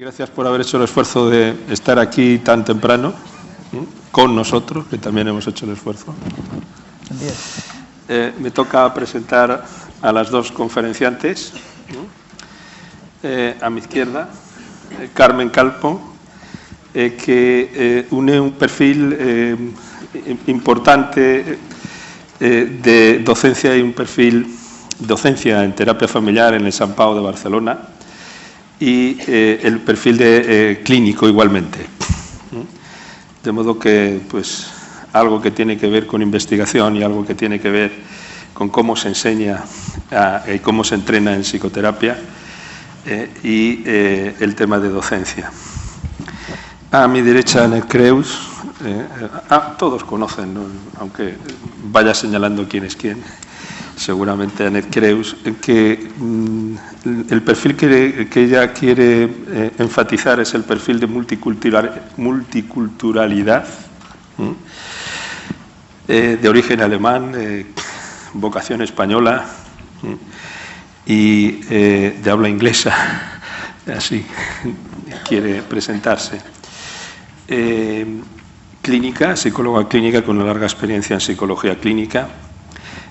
Gracias por haber hecho el esfuerzo de estar aquí tan temprano, con nosotros, que también hemos hecho el esfuerzo. Me toca presentar a las dos conferenciantes. A mi izquierda, Carmen Calpo, que une un perfil importante de docencia y un perfil docencia en terapia familiar en el Sant Pau de Barcelona y el perfil de clínico igualmente. De modo que pues algo que tiene que ver con investigación y algo que tiene que ver con cómo se enseña y cómo se entrena en psicoterapia y el tema de docencia. A mi derecha, Annette Creus. Todos conocen, ¿no? Aunque vaya señalando quién es quién. Seguramente Annette Creus, que el perfil que ella quiere enfatizar es el perfil de multiculturalidad, de origen alemán, vocación española y de habla inglesa, así quiere presentarse. Clínica, psicóloga clínica con una larga experiencia en psicología clínica.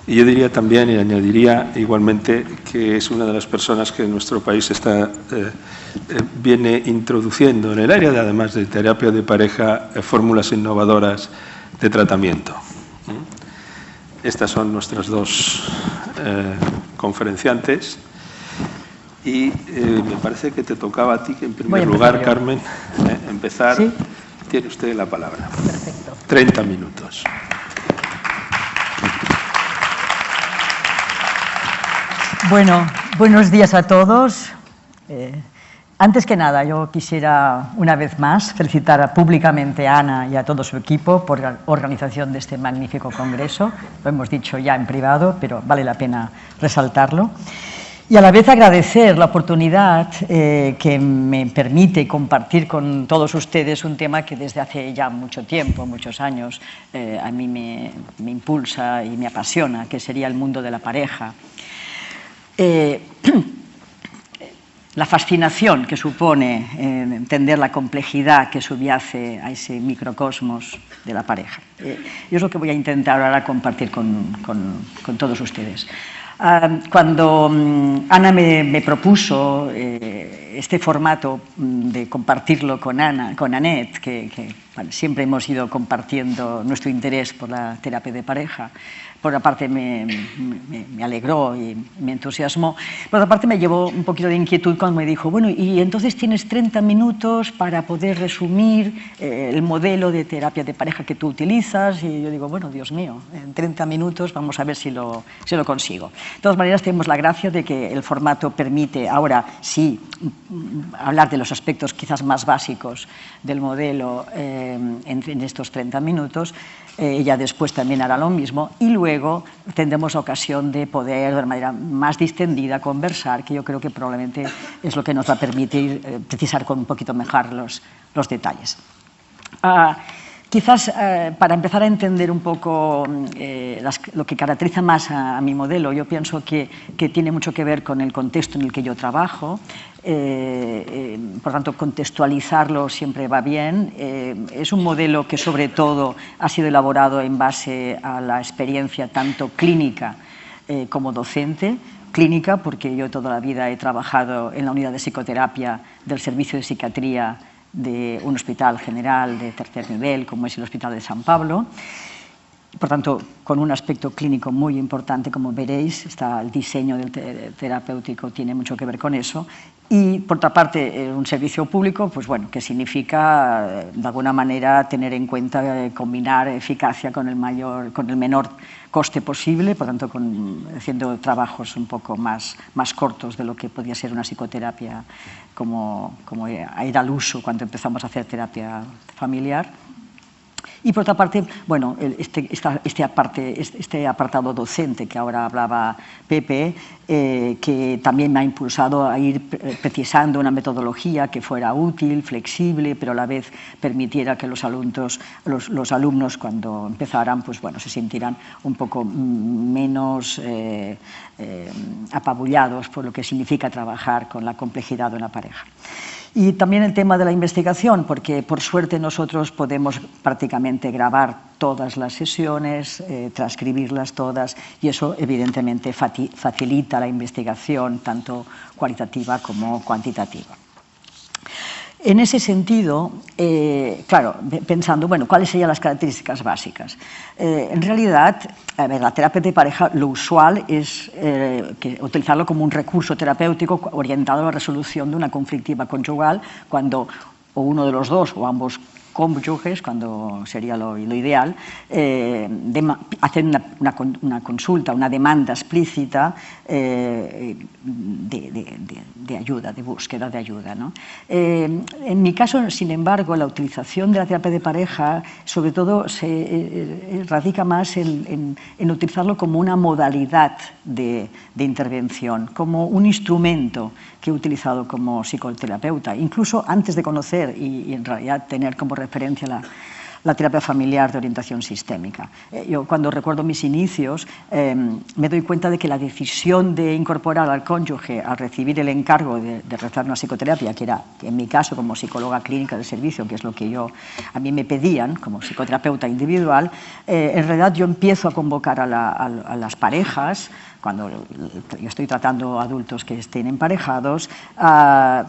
Y yo diría también, y añadiría igualmente, que es una de las personas que en nuestro país viene introduciendo en el área, además de terapia de pareja, fórmulas innovadoras de tratamiento. Estas son nuestras dos conferenciantes. Y me parece que te tocaba a ti, que en primer lugar, Carmen, empezar. ¿Sí? Tiene usted la palabra. Perfecto. 30 minutos. Bueno, buenos días a todos. Antes que nada, yo quisiera una vez más felicitar públicamente a Ana y a todo su equipo por la organización de este magnífico congreso. Lo hemos dicho ya en privado, pero vale la pena resaltarlo. Y a la vez agradecer la oportunidad que me permite compartir con todos ustedes un tema que desde hace ya mucho tiempo, muchos años, a mí me impulsa y me apasiona, que sería el mundo de la pareja. La fascinación que supone entender la complejidad que subyace a ese microcosmos de la pareja. Y es lo que voy a intentar ahora compartir con todos ustedes. Cuando Ana me propuso este formato de compartirlo con Annette, que siempre hemos ido compartiendo nuestro interés por la terapia de pareja, por una parte me alegró y me entusiasmó, por otra parte me llevó un poquito de inquietud cuando me dijo, bueno, y entonces tienes 30 minutos para poder resumir el modelo de terapia de pareja que tú utilizas, y yo digo, bueno, Dios mío, en 30 minutos vamos a ver si lo consigo. De todas maneras, tenemos la gracia de que el formato permite ahora sí hablar de los aspectos quizás más básicos del modelo en estos 30 minutos. Ella después también hará lo mismo y luego tendremos ocasión de poder de una manera más distendida conversar, que yo creo que probablemente es lo que nos va a permitir precisar con un poquito mejor los detalles. Quizás para empezar a entender un poco lo que caracteriza más a mi modelo, yo pienso que tiene mucho que ver con el contexto en el que yo trabajo. Por tanto, contextualizarlo siempre va bien. Es un modelo que sobre todo ha sido elaborado en base a la experiencia tanto clínica como docente. Clínica porque yo toda la vida he trabajado en la unidad de psicoterapia del servicio de psiquiatría de un hospital general de tercer nivel como es el Hospital de San Pablo. Por tanto, con un aspecto clínico muy importante, como veréis, el diseño del terapéutico tiene mucho que ver con eso. Y, por otra parte, un servicio público, pues bueno, que significa, de alguna manera, tener en cuenta combinar eficacia con el menor coste posible, por tanto, haciendo trabajos un poco más cortos de lo que podía ser una psicoterapia como era al uso cuando empezamos a hacer terapia familiar. Y por otra parte, bueno, este apartado docente que ahora hablaba Pepe, que también me ha impulsado a ir precisando una metodología que fuera útil, flexible, pero a la vez permitiera que los alumnos cuando empezaran, pues bueno, se sintieran un poco menos apabullados por lo que significa trabajar con la complejidad de una pareja. Y también el tema de la investigación, porque por suerte nosotros podemos prácticamente grabar todas las sesiones, transcribirlas todas, y eso evidentemente facilita la investigación, tanto cualitativa como cuantitativa. En ese sentido, claro, pensando, bueno, ¿cuáles serían las características básicas? En realidad, a ver, la terapia de pareja, lo usual es utilizarlo como un recurso terapéutico orientado a la resolución de una conflictiva conyugal cuando o uno de los dos o ambos cónyuges, cuando sería lo ideal, hacen una consulta, una demanda explícita de ayuda, de búsqueda de ayuda, ¿no? En mi caso, sin embargo, la utilización de la terapia de pareja, sobre todo, radica más en utilizarlo como una modalidad de intervención, como un instrumento que he utilizado como psicoterapeuta, incluso antes de conocer y en realidad tener como referencia la terapia familiar de orientación sistémica. Yo cuando recuerdo mis inicios me doy cuenta de que la decisión de incorporar al cónyuge al recibir el encargo de realizar una psicoterapia, que era en mi caso como psicóloga clínica de servicio, que es lo que a mí me pedían como psicoterapeuta individual, en realidad yo empiezo a convocar a las parejas, cuando yo estoy tratando adultos que estén emparejados,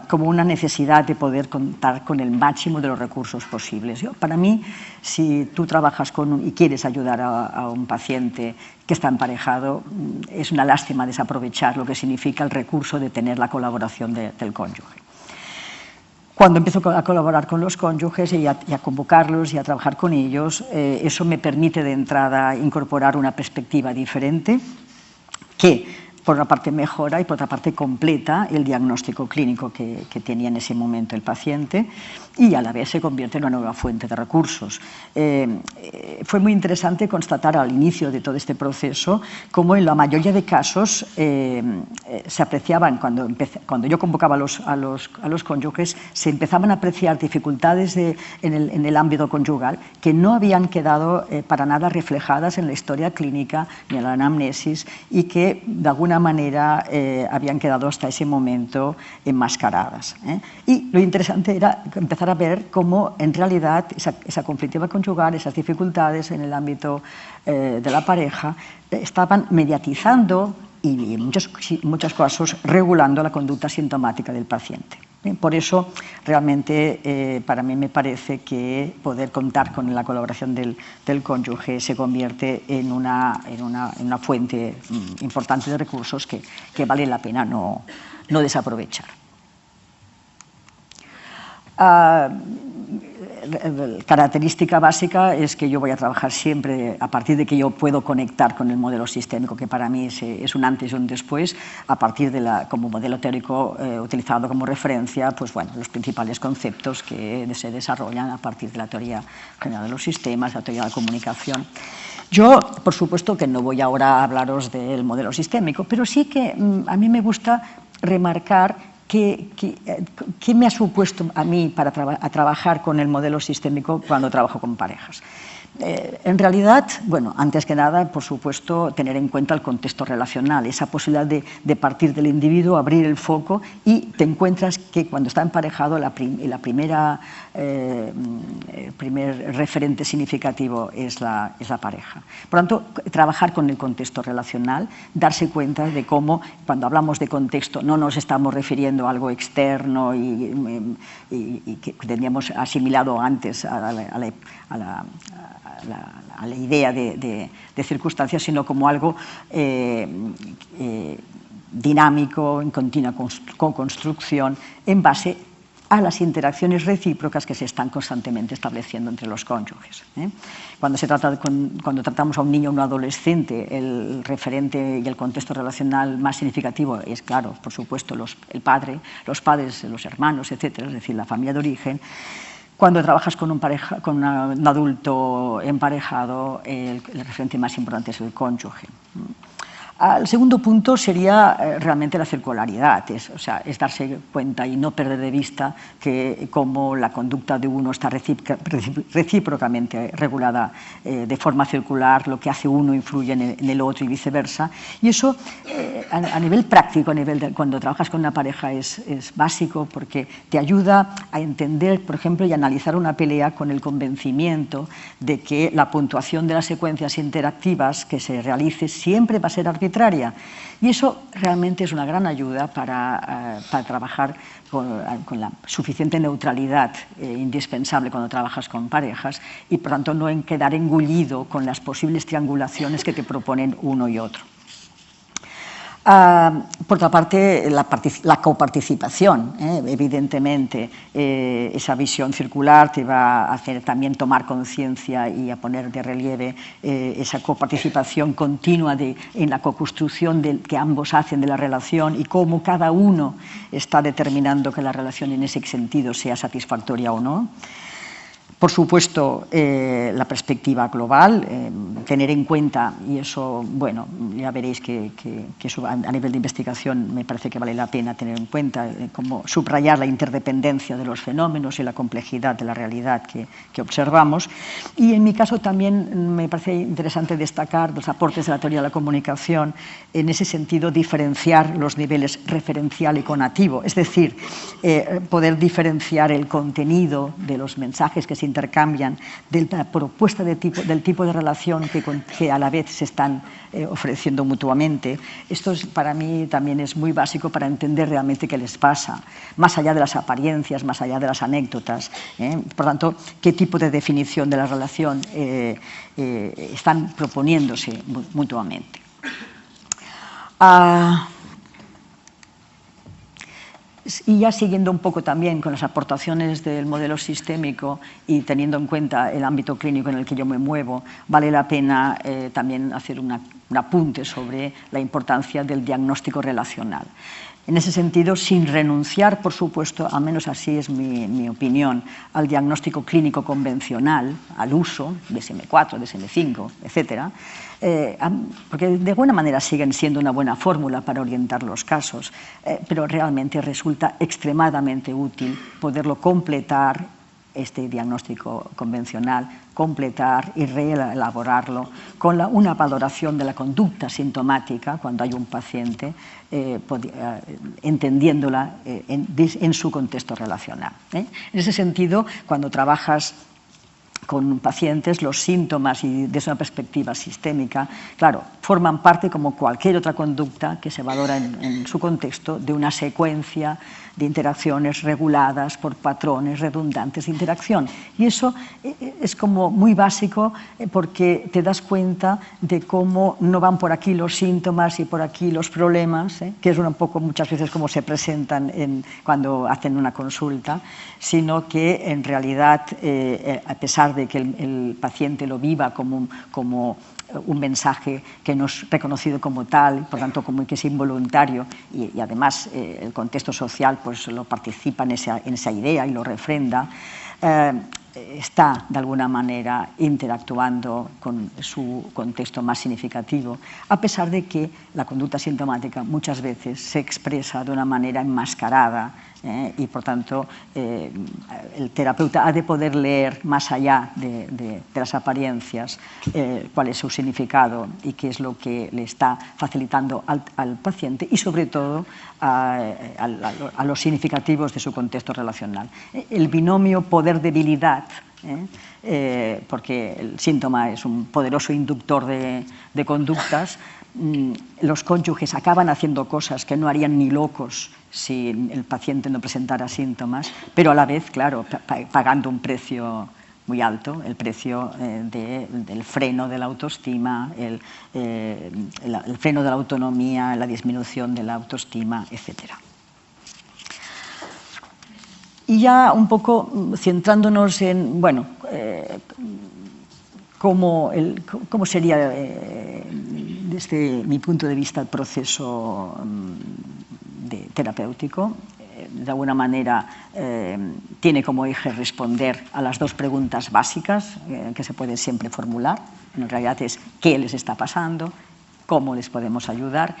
como una necesidad de poder contar con el máximo de los recursos posibles. Para mí, si tú trabajas y quieres ayudar a un paciente que está emparejado, es una lástima desaprovechar lo que significa el recurso de tener la colaboración del cónyuge. Cuando empiezo a colaborar con los cónyuges y a convocarlos y a trabajar con ellos, eso me permite de entrada incorporar una perspectiva diferente, que por una parte mejora y por otra parte completa el diagnóstico clínico que tenía en ese momento el paciente y a la vez se convierte en una nueva fuente de recursos. Fue muy interesante constatar al inicio de todo este proceso cómo en la mayoría de casos se apreciaban, cuando yo convocaba a los cónyuges, se empezaban a apreciar dificultades en el ámbito conyugal que no habían quedado para nada reflejadas en la historia clínica ni en la anamnesis y que de alguna manera habían quedado hasta ese momento enmascaradas. Y lo interesante era empezar a ver cómo en realidad esa conflictiva conyugal, esas dificultades en el ámbito de la pareja estaban mediatizando y en muchos casos regulando la conducta sintomática del paciente. Por eso, realmente, para mí me parece que poder contar con la colaboración del cónyuge se convierte en una fuente importante de recursos que vale la pena no desaprovechar. Característica básica es que yo voy a trabajar siempre a partir de que yo puedo conectar con el modelo sistémico, que para mí es un antes y un después, a partir como modelo teórico utilizado como referencia, pues bueno, los principales conceptos que se desarrollan a partir de la teoría general de los sistemas, la teoría de la comunicación. Yo, por supuesto, que no voy ahora a hablaros del modelo sistémico, pero sí que a mí me gusta remarcar ¿qué me ha supuesto a mí para trabajar con el modelo sistémico cuando trabajo con parejas? En realidad, bueno, antes que nada, por supuesto, tener en cuenta el contexto relacional, esa posibilidad de partir del individuo, abrir el foco y te encuentras que cuando está emparejado el primer referente significativo es la pareja. Por lo tanto, trabajar con el contexto relacional, darse cuenta de cómo, cuando hablamos de contexto, no nos estamos refiriendo a algo externo y que teníamos asimilado antes a la idea de circunstancias, sino como algo dinámico, en continua co-construcción, en base a las interacciones recíprocas que se están constantemente estableciendo entre los cónyuges. Cuando tratamos a un niño o un adolescente, el referente y el contexto relacional más significativo es, claro, por supuesto, el padre, los padres, los hermanos, etcétera, es decir, la familia de origen. Cuando trabajas con un adulto emparejado, el referente más importante es el cónyuge. El segundo punto sería realmente la circularidad, es darse cuenta y no perder de vista que como la conducta de uno está recíprocamente regulada de forma circular, lo que hace uno influye en el otro y viceversa. Y eso a nivel práctico, cuando trabajas con una pareja es básico porque te ayuda a entender, por ejemplo, y analizar una pelea con el convencimiento de que la puntuación de las secuencias interactivas que se realice siempre va a ser arbitraria. Y eso realmente es una gran ayuda para trabajar con la suficiente neutralidad indispensable cuando trabajas con parejas y, por tanto, no quedar engullido con las posibles triangulaciones que te proponen uno y otro. Por otra parte, la coparticipación, evidentemente, esa visión circular te va a hacer también tomar conciencia y a poner de relieve esa coparticipación continua en la coconstrucción que ambos hacen de la relación y cómo cada uno está determinando que la relación en ese sentido sea satisfactoria o no. Por supuesto, la perspectiva global, tener en cuenta, y eso, bueno, ya veréis que eso a nivel de investigación me parece que vale la pena tener en cuenta, como subrayar la interdependencia de los fenómenos y la complejidad de la realidad que observamos. Y en mi caso también me parece interesante destacar los aportes de la teoría de la comunicación, en ese sentido diferenciar los niveles referencial y conativo, es decir, poder diferenciar el contenido de los mensajes que se intercambian, de la propuesta del tipo de relación que a la vez se están ofreciendo mutuamente. Esto para mí también es muy básico para entender realmente qué les pasa, más allá de las apariencias, más allá de las anécdotas. Por tanto, qué tipo de definición de la relación están proponiéndose mutuamente. Y ya siguiendo un poco también con las aportaciones del modelo sistémico y teniendo en cuenta el ámbito clínico en el que yo me muevo, vale la pena también hacer un apunte sobre la importancia del diagnóstico relacional. En ese sentido, sin renunciar, por supuesto, al menos así es mi opinión, al diagnóstico clínico convencional, al uso, DSM-4, DSM-5, etcétera, porque de alguna manera siguen siendo una buena fórmula para orientar los casos, pero realmente resulta extremadamente útil poderlo completar, este diagnóstico convencional, completar y reelaborarlo con una valoración de la conducta sintomática cuando hay un paciente, entendiéndola en su contexto relacional. En ese sentido, cuando trabajas con pacientes, los síntomas y desde una perspectiva sistémica, claro, forman parte, como cualquier otra conducta que se valora en su contexto, de una secuencia de interacciones reguladas por patrones redundantes de interacción. Y eso es como muy básico porque te das cuenta de cómo no van por aquí los síntomas y por aquí los problemas, que es un poco muchas veces como se presentan cuando hacen una consulta, sino que en realidad, a pesar de que el paciente lo viva como un mensaje que no es reconocido como tal, por tanto como que es involuntario y además el contexto social pues lo participa en esa idea y lo refrenda, está de alguna manera interactuando con su contexto más significativo, a pesar de que la conducta sintomática muchas veces se expresa de una manera enmascarada, y por tanto el terapeuta ha de poder leer más allá de las apariencias cuál es su significado y qué es lo que le está facilitando al paciente y sobre todo a los significativos de su contexto relacional. El binomio poder-debilidad, porque el síntoma es un poderoso inductor de conductas, los cónyuges acaban haciendo cosas que no harían ni locos si el paciente no presentara síntomas, pero a la vez, claro, pagando un precio muy alto, el precio del freno de la autoestima, el freno de la autonomía, la disminución de la autoestima, etcétera. Y ya un poco centrándonos en, bueno, cómo sería, desde mi punto de vista, el proceso terapéutico. De alguna manera tiene como eje responder a las dos preguntas básicas que se pueden siempre formular. En realidad es qué les está pasando cómo les podemos ayudar.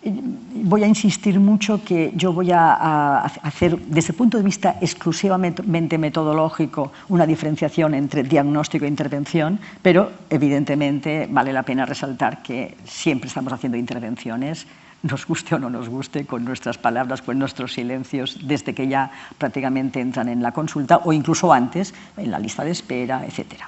Voy a insistir mucho que yo voy a hacer, desde el punto de vista exclusivamente metodológico, una diferenciación entre diagnóstico e intervención, pero evidentemente vale la pena resaltar que siempre estamos haciendo intervenciones, nos guste o no nos guste, con nuestras palabras, con nuestros silencios, desde que ya prácticamente entran en la consulta o incluso antes, en la lista de espera, etc.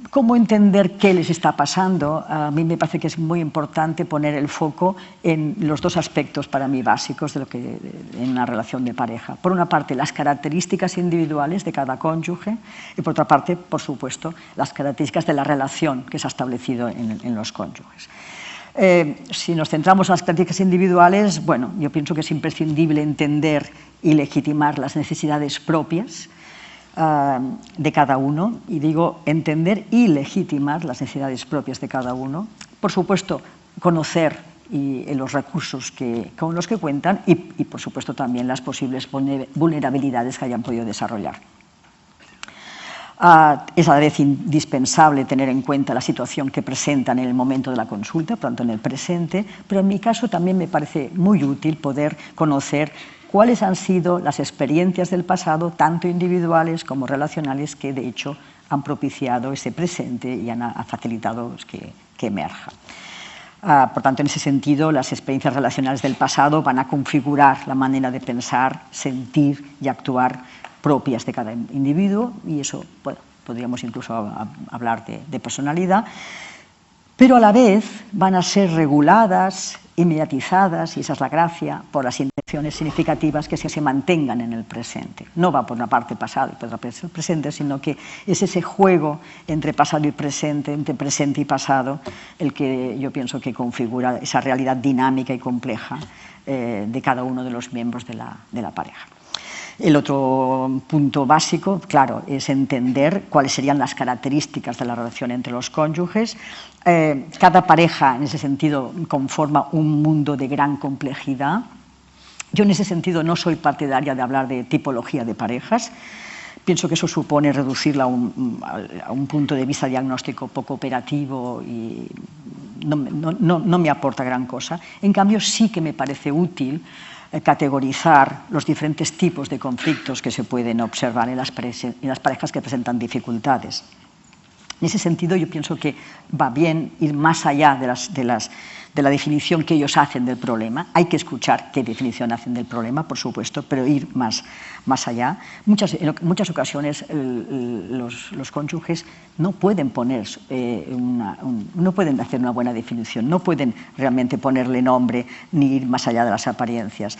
¿Cómo entender qué les está pasando? A mí me parece que es muy importante poner el foco en los dos aspectos para mí básicos de lo que en una relación de pareja. Por una parte, las características individuales de cada cónyuge y por otra parte, por supuesto, las características de la relación que se ha establecido en los cónyuges. Si nos centramos en las características individuales, bueno, yo pienso que es imprescindible entender y legitimar las necesidades propias de cada uno, y digo entender y legitimar las necesidades propias de cada uno. Por supuesto, conocer los recursos con los que cuentan y, por supuesto, también las posibles vulnerabilidades que hayan podido desarrollar. Es a la vez indispensable tener en cuenta la situación que presentan en el momento de la consulta, por tanto en el presente, pero en mi caso también me parece muy útil poder conocer cuáles han sido las experiencias del pasado, tanto individuales como relacionales, que de hecho han propiciado ese presente y han facilitado que emerja. Por tanto, en ese sentido, las experiencias relacionales del pasado van a configurar la manera de pensar, sentir y actuar propias de cada individuo, y eso, bueno, podríamos incluso hablar de personalidad, pero a la vez van a ser reguladas, inmediatizadas, y esa es la gracia, por las intenciones significativas que se mantengan en el presente. No va por una parte pasado y por otra parte presente, sino que es ese juego entre pasado y presente, entre presente y pasado, el que yo pienso que configura esa realidad dinámica y compleja de cada uno de los miembros de la pareja. El otro punto básico, claro, es entender cuáles serían las características de la relación entre los cónyuges. Cada pareja, en ese sentido, conforma un mundo de gran complejidad. Yo, en ese sentido, no soy partidaria de hablar de tipología de parejas. Pienso que eso supone reducirla a un punto de vista diagnóstico poco operativo y no me aporta gran cosa. En cambio, sí que me parece útil categorizar los diferentes tipos de conflictos que se pueden observar en las parejas que presentan dificultades. En ese sentido, yo pienso que va bien ir más allá de la definición que ellos hacen del problema. Hay que escuchar qué definición hacen del problema, por supuesto, pero ir más allá. En muchas ocasiones los cónyuges no pueden no pueden hacer una buena definición, no pueden realmente ponerle nombre ni ir más allá de las apariencias.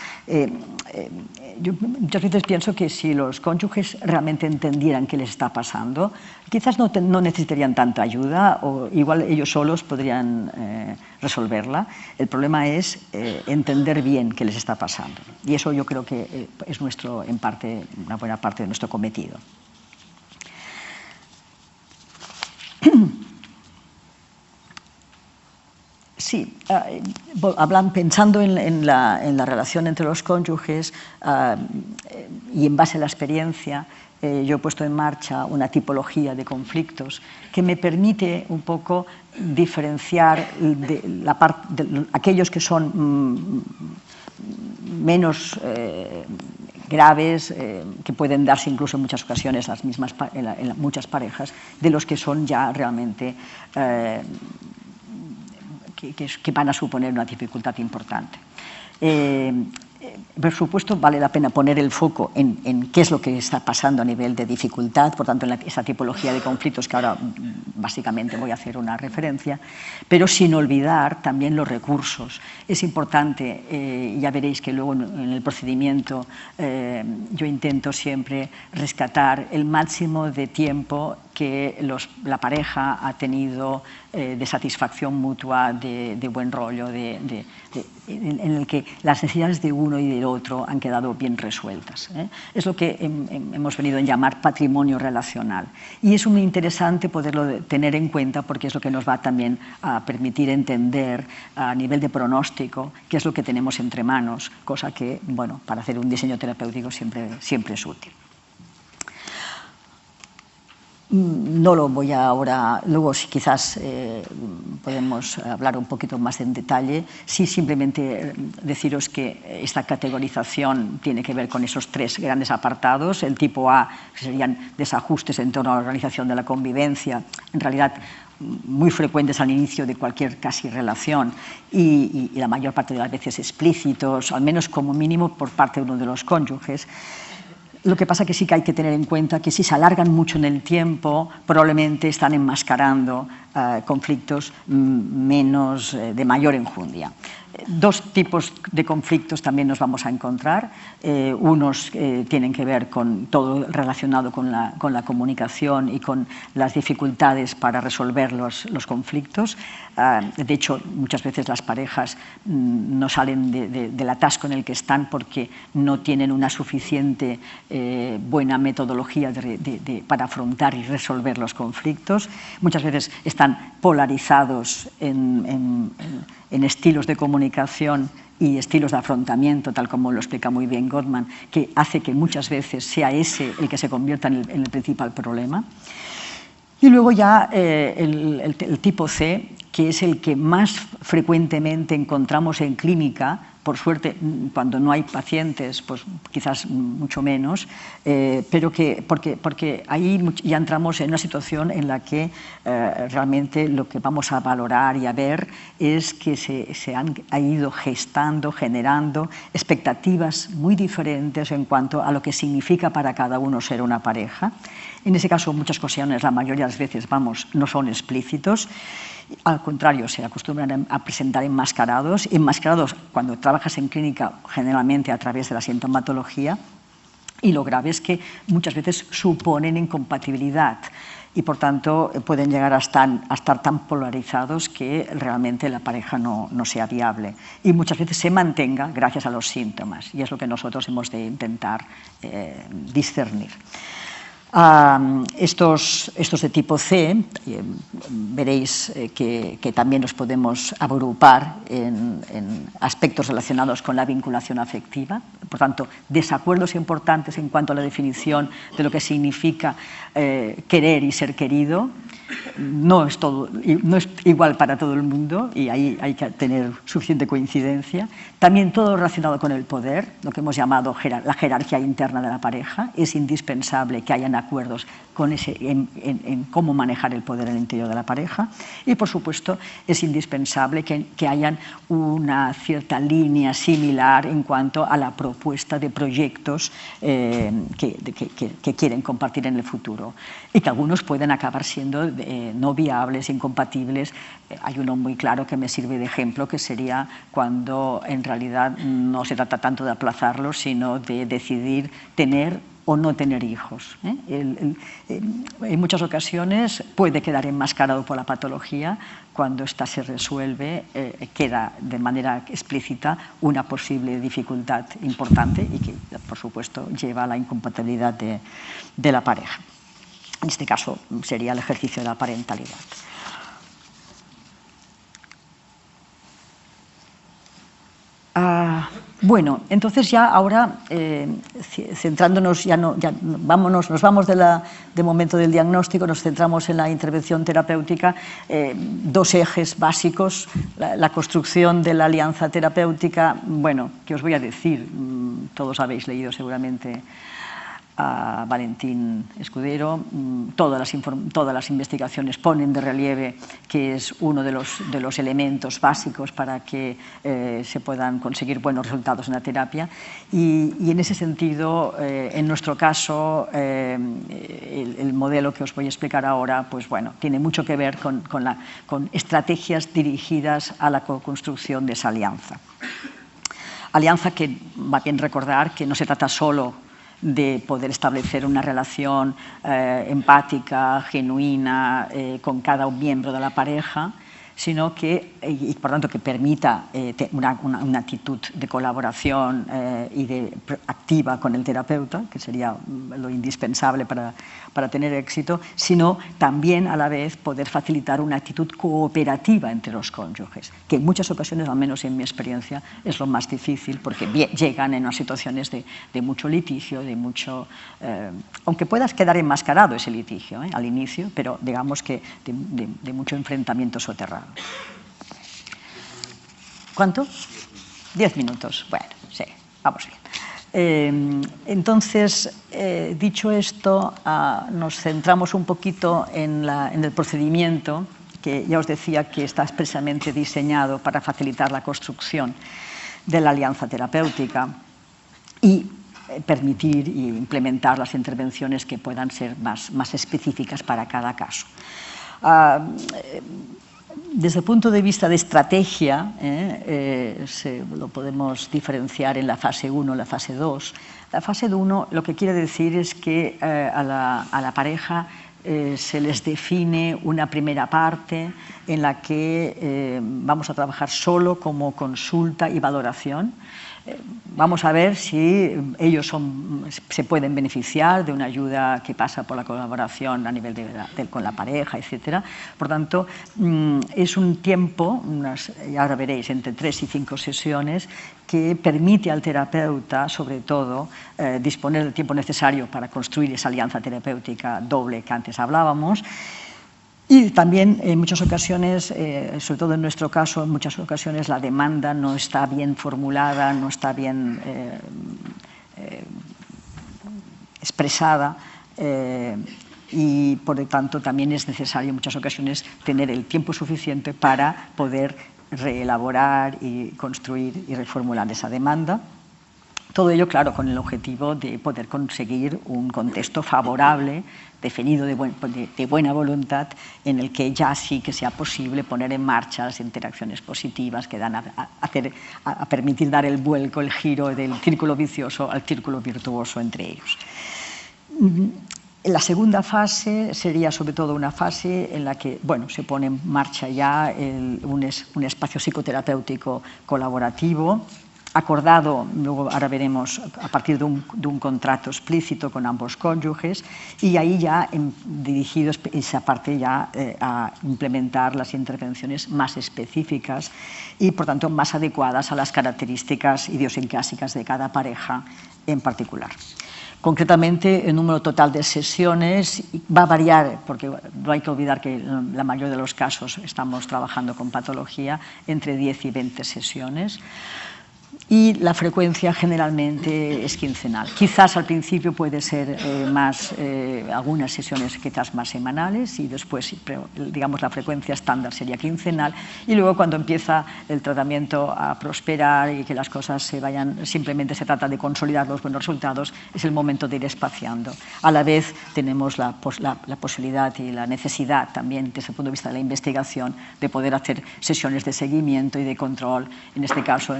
Yo muchas veces pienso que si los cónyuges realmente entendieran qué les está pasando, quizás no necesitarían tanta ayuda, o igual ellos solos podrían resolverla. El problema es entender bien qué les está pasando. Y eso yo creo que es una buena parte de nuestro cometido. Sí, pensando en la relación entre los cónyuges y en base a la experiencia, yo he puesto en marcha una tipología de conflictos que me permite un poco diferenciar aquellos que son menos graves, que pueden darse incluso en muchas ocasiones en muchas parejas, de los que son ya realmente que van a suponer una dificultad importante. Por supuesto, vale la pena poner el foco en qué es lo que está pasando a nivel de dificultad, por tanto, en esa tipología de conflictos que ahora básicamente voy a hacer una referencia, pero sin olvidar también los recursos. Es importante, ya veréis que luego en el procedimiento yo intento siempre rescatar el máximo de tiempo que la pareja ha tenido de satisfacción mutua, de buen rollo, en el que las necesidades de uno y del otro han quedado bien resueltas. Es lo que hemos venido a llamar patrimonio relacional. Y es muy interesante poderlo tener en cuenta porque es lo que nos va también a permitir entender a nivel de pronóstico qué es lo que tenemos entre manos, cosa que, bueno, para hacer un diseño terapéutico siempre es útil. No lo voy a ahora, luego si quizás podemos hablar un poquito más en detalle. Sí, simplemente deciros que esta categorización tiene que ver con esos tres grandes apartados. El tipo A, que serían desajustes en torno a la organización de la convivencia, en realidad muy frecuentes al inicio de cualquier casi relación y la mayor parte de las veces explícitos, al menos como mínimo por parte de uno de los cónyuges. Lo que pasa que sí que hay que tener en cuenta que si se alargan mucho en el tiempo, probablemente están enmascarando conflictos de mayor enjundia. Dos tipos de conflictos también nos vamos a encontrar. Unos tienen que ver con todo relacionado con la comunicación y con las dificultades para resolver los conflictos. De hecho, muchas veces las parejas no salen del atasco en el que están porque no tienen una suficiente buena metodología para afrontar y resolver los conflictos. Muchas veces están polarizados en estilos de comunicación y estilos de afrontamiento, tal como lo explica muy bien Gottman, que hace que muchas veces sea ese el que se convierta en el principal problema. Y luego ya el tipo C, que es el que más frecuentemente encontramos en clínica, por suerte cuando no hay pacientes, pues quizás mucho menos, pero porque ahí ya entramos en una situación en la que realmente lo que vamos a valorar y a ver es que se han ido gestando, generando expectativas muy diferentes en cuanto a lo que significa para cada uno ser una pareja. En ese caso, muchas ocasiones, la mayoría de las veces, no son explícitos. Al contrario, se acostumbran a presentar enmascarados. Enmascarados, cuando trabajas en clínica, generalmente a través de la sintomatología. Y lo grave es que muchas veces suponen incompatibilidad y, por tanto, pueden llegar a estar tan polarizados que realmente la pareja no sea viable. Y muchas veces se mantenga gracias a los síntomas. Y es lo que nosotros hemos de intentar discernir. Estos de tipo C, veréis que también los podemos agrupar en aspectos relacionados con la vinculación afectiva. Por tanto, desacuerdos importantes en cuanto a la definición de lo que significa querer y ser querido. No es igual para todo el mundo y ahí hay que tener suficiente coincidencia. También todo relacionado con el poder, lo que hemos llamado la jerarquía interna de la pareja. Es indispensable que hayan acuerdos en cómo manejar el poder en el interior de la pareja y, por supuesto, es indispensable que hayan una cierta línea similar en cuanto a la propuesta de proyectos que quieren compartir en el futuro y que algunos pueden acabar siendo no viables, incompatibles. Hay uno muy claro que me sirve de ejemplo, que sería cuando en realidad no se trata tanto de aplazarlo, sino de decidir tener o no tener hijos. En muchas ocasiones puede quedar enmascarado por la patología. Cuando ésta se resuelve, queda de manera explícita una posible dificultad importante y que, por supuesto, lleva a la incompatibilidad de la pareja. En este caso sería el ejercicio de la parentalidad. Bueno, entonces ya ahora, centrándonos, nos vamos de momento del diagnóstico, nos centramos en la intervención terapéutica, dos ejes básicos, la construcción de la alianza terapéutica. Bueno, ¿qué os voy a decir? Todos habéis leído seguramente a Valentín Escudero. Todas las investigaciones ponen de relieve que es uno de los elementos básicos para que se puedan conseguir buenos resultados en la terapia y en ese sentido, en nuestro caso, el modelo que os voy a explicar ahora, pues bueno, tiene mucho que ver con estrategias dirigidas a la co-construcción de esa alianza. Alianza que va bien recordar que no se trata solo de poder establecer una relación empática, genuina, con cada miembro de la pareja, sino que, y por tanto, que permita una actitud de colaboración y activa con el terapeuta, que sería lo indispensable para tener éxito, sino también a la vez poder facilitar una actitud cooperativa entre los cónyuges, que en muchas ocasiones, al menos en mi experiencia, es lo más difícil porque llegan en unas situaciones de mucho litigio, de mucho... aunque puedas quedar enmascarado ese litigio al inicio, pero digamos que de mucho enfrentamiento soterrado. ¿Cuánto? 10 minutos. Bueno, sí, vamos bien. Entonces, dicho esto, nos centramos un poquito en el procedimiento, que ya os decía que está expresamente diseñado para facilitar la construcción de la alianza terapéutica y permitir y implementar las intervenciones que puedan ser más específicas para cada caso. Desde el punto de vista de estrategia, lo podemos diferenciar en la fase 1 y la fase 2. La fase 1 lo que quiere decir es que a la pareja se les define una primera parte en la que vamos a trabajar solo como consulta y valoración. Vamos a ver si ellos se pueden beneficiar de una ayuda que pasa por la colaboración a nivel con la pareja, etc. Por tanto, es un tiempo, y ahora veréis, entre 3 y 5 sesiones, que permite al terapeuta, sobre todo, disponer del tiempo necesario para construir esa alianza terapéutica doble que antes hablábamos. Y también en muchas ocasiones, sobre todo en nuestro caso, en muchas ocasiones la demanda no está bien formulada, no está bien expresada y por lo tanto también es necesario en muchas ocasiones tener el tiempo suficiente para poder reelaborar y construir y reformular esa demanda. Todo ello, claro, con el objetivo de poder conseguir un contexto favorable, definido de buena voluntad, en el que ya sí que sea posible poner en marcha las interacciones positivas que dan a permitir dar el vuelco, el giro del círculo vicioso al círculo virtuoso entre ellos. La segunda fase sería sobre todo una fase en la que se pone en marcha ya un espacio psicoterapéutico colaborativo, acordado, luego ahora veremos, a partir de un contrato explícito con ambos cónyuges, y ahí ya dirigido esa parte ya a implementar las intervenciones más específicas y, por tanto, más adecuadas a las características idiosincrásicas de cada pareja en particular. Concretamente, el número total de sesiones va a variar, porque no hay que olvidar que en la mayoría de los casos estamos trabajando con patología, entre 10 y 20 sesiones. Y la frecuencia generalmente es quincenal. Quizás al principio puede ser algunas sesiones quizás más semanales y después, digamos, la frecuencia estándar sería quincenal, y luego cuando empieza el tratamiento a prosperar y que las cosas se vayan, simplemente se trata de consolidar los buenos resultados, es el momento de ir espaciando. A la vez tenemos la posibilidad y la necesidad también, desde el punto de vista de la investigación, de poder hacer sesiones de seguimiento y de control, en este caso,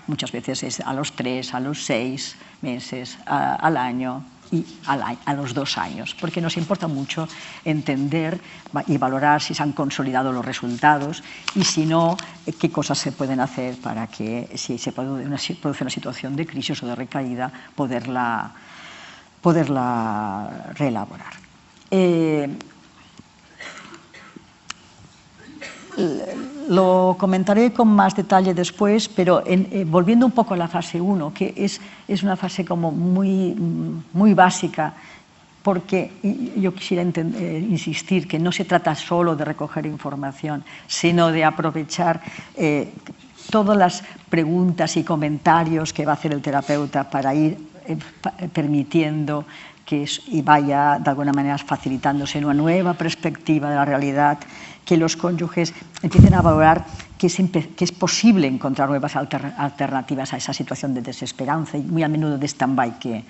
muchas veces es a los 3, a los 6 meses, al año y a los 2 años, porque nos importa mucho entender y valorar si se han consolidado los resultados y si no, qué cosas se pueden hacer para que, si se produce una situación de crisis o de recaída, poderla reelaborar. Lo comentaré con más detalle después, pero volviendo un poco a la fase 1, que es una fase como muy básica, porque yo quisiera insistir que no se trata solo de recoger información, sino de aprovechar todas las preguntas y comentarios que va a hacer el terapeuta para ir permitiendo y vaya de alguna manera facilitándose una nueva perspectiva de la realidad, que los cónyuges empiecen a valorar que es posible encontrar nuevas alternativas a esa situación de desesperanza y muy a menudo de stand-by que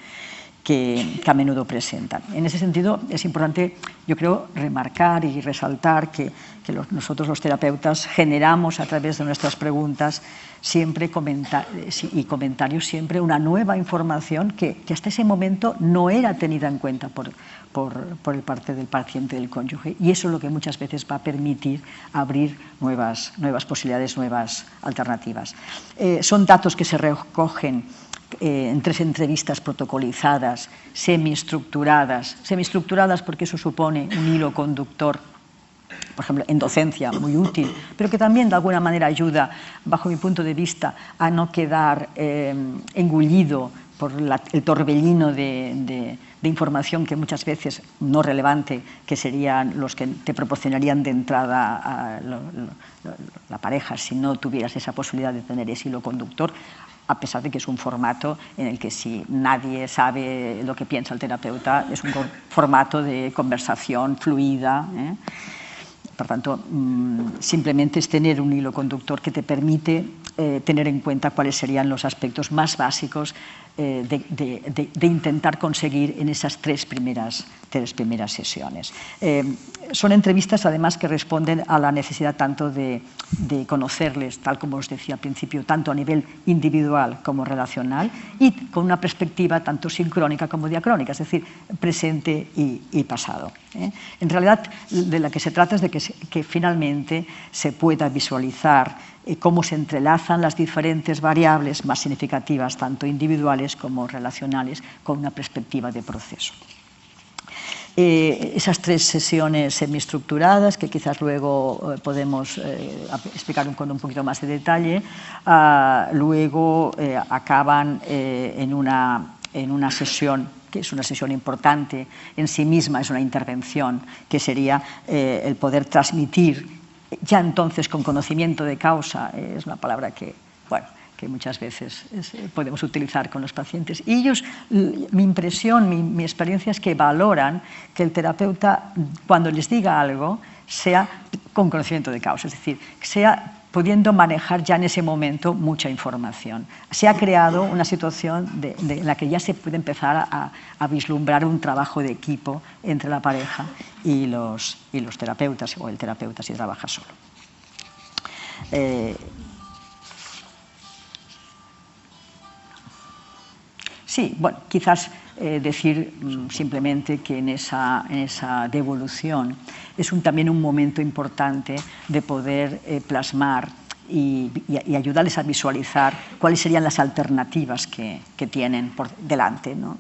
a menudo presentan. En ese sentido, es importante, yo creo, remarcar y resaltar que nosotros los terapeutas generamos a través de nuestras preguntas siempre comentarios, siempre una nueva información que hasta ese momento no era tenida en cuenta por el parte del paciente, del cónyuge, y eso es lo que muchas veces va a permitir abrir nuevas posibilidades, nuevas alternativas. Son datos que se recogen en 3 entrevistas protocolizadas, semiestructuradas porque eso supone un hilo conductor, por ejemplo, en docencia, muy útil, pero que también de alguna manera ayuda, bajo mi punto de vista, a no quedar engullido por el torbellino de información que muchas veces no relevante, que serían los que te proporcionarían de entrada a la pareja si no tuvieras esa posibilidad de tener ese hilo conductor, a pesar de que es un formato en el que si nadie sabe lo que piensa el terapeuta, es un formato de conversación fluida, ¿eh? Por tanto, simplemente es tener un hilo conductor que te permite tener en cuenta cuáles serían los aspectos más básicos de intentar conseguir en esas tres primeras sesiones. Son entrevistas, además, que responden a la necesidad tanto de conocerles, tal como os decía al principio, tanto a nivel individual como relacional, y con una perspectiva tanto sincrónica como diacrónica, es decir, presente y pasado. En realidad, de la que se trata es de que finalmente se pueda visualizar cómo se entrelazan las diferentes variables más significativas, tanto individuales como relacionales, con una perspectiva de proceso. Esas 3 sesiones semiestructuradas, que quizás luego podemos explicar con un poquito más de detalle, luego acaban en una sesión que es una sesión importante en sí misma, es una intervención, que sería el poder transmitir, ya entonces con conocimiento de causa, es una palabra que, bueno, que muchas veces podemos utilizar con los pacientes. Y ellos, mi impresión, mi experiencia es que valoran que el terapeuta, cuando les diga algo, sea con conocimiento de causa, es decir, sea pudiendo manejar ya en ese momento mucha información. Se ha creado una situación en la que ya se puede empezar a vislumbrar un trabajo de equipo entre la pareja y los terapeutas, o el terapeuta si trabaja solo. Sí, bueno, quizás decir simplemente que en esa devolución es también un momento importante de poder plasmar y ayudarles a visualizar cuáles serían las alternativas que tienen por delante, ¿no?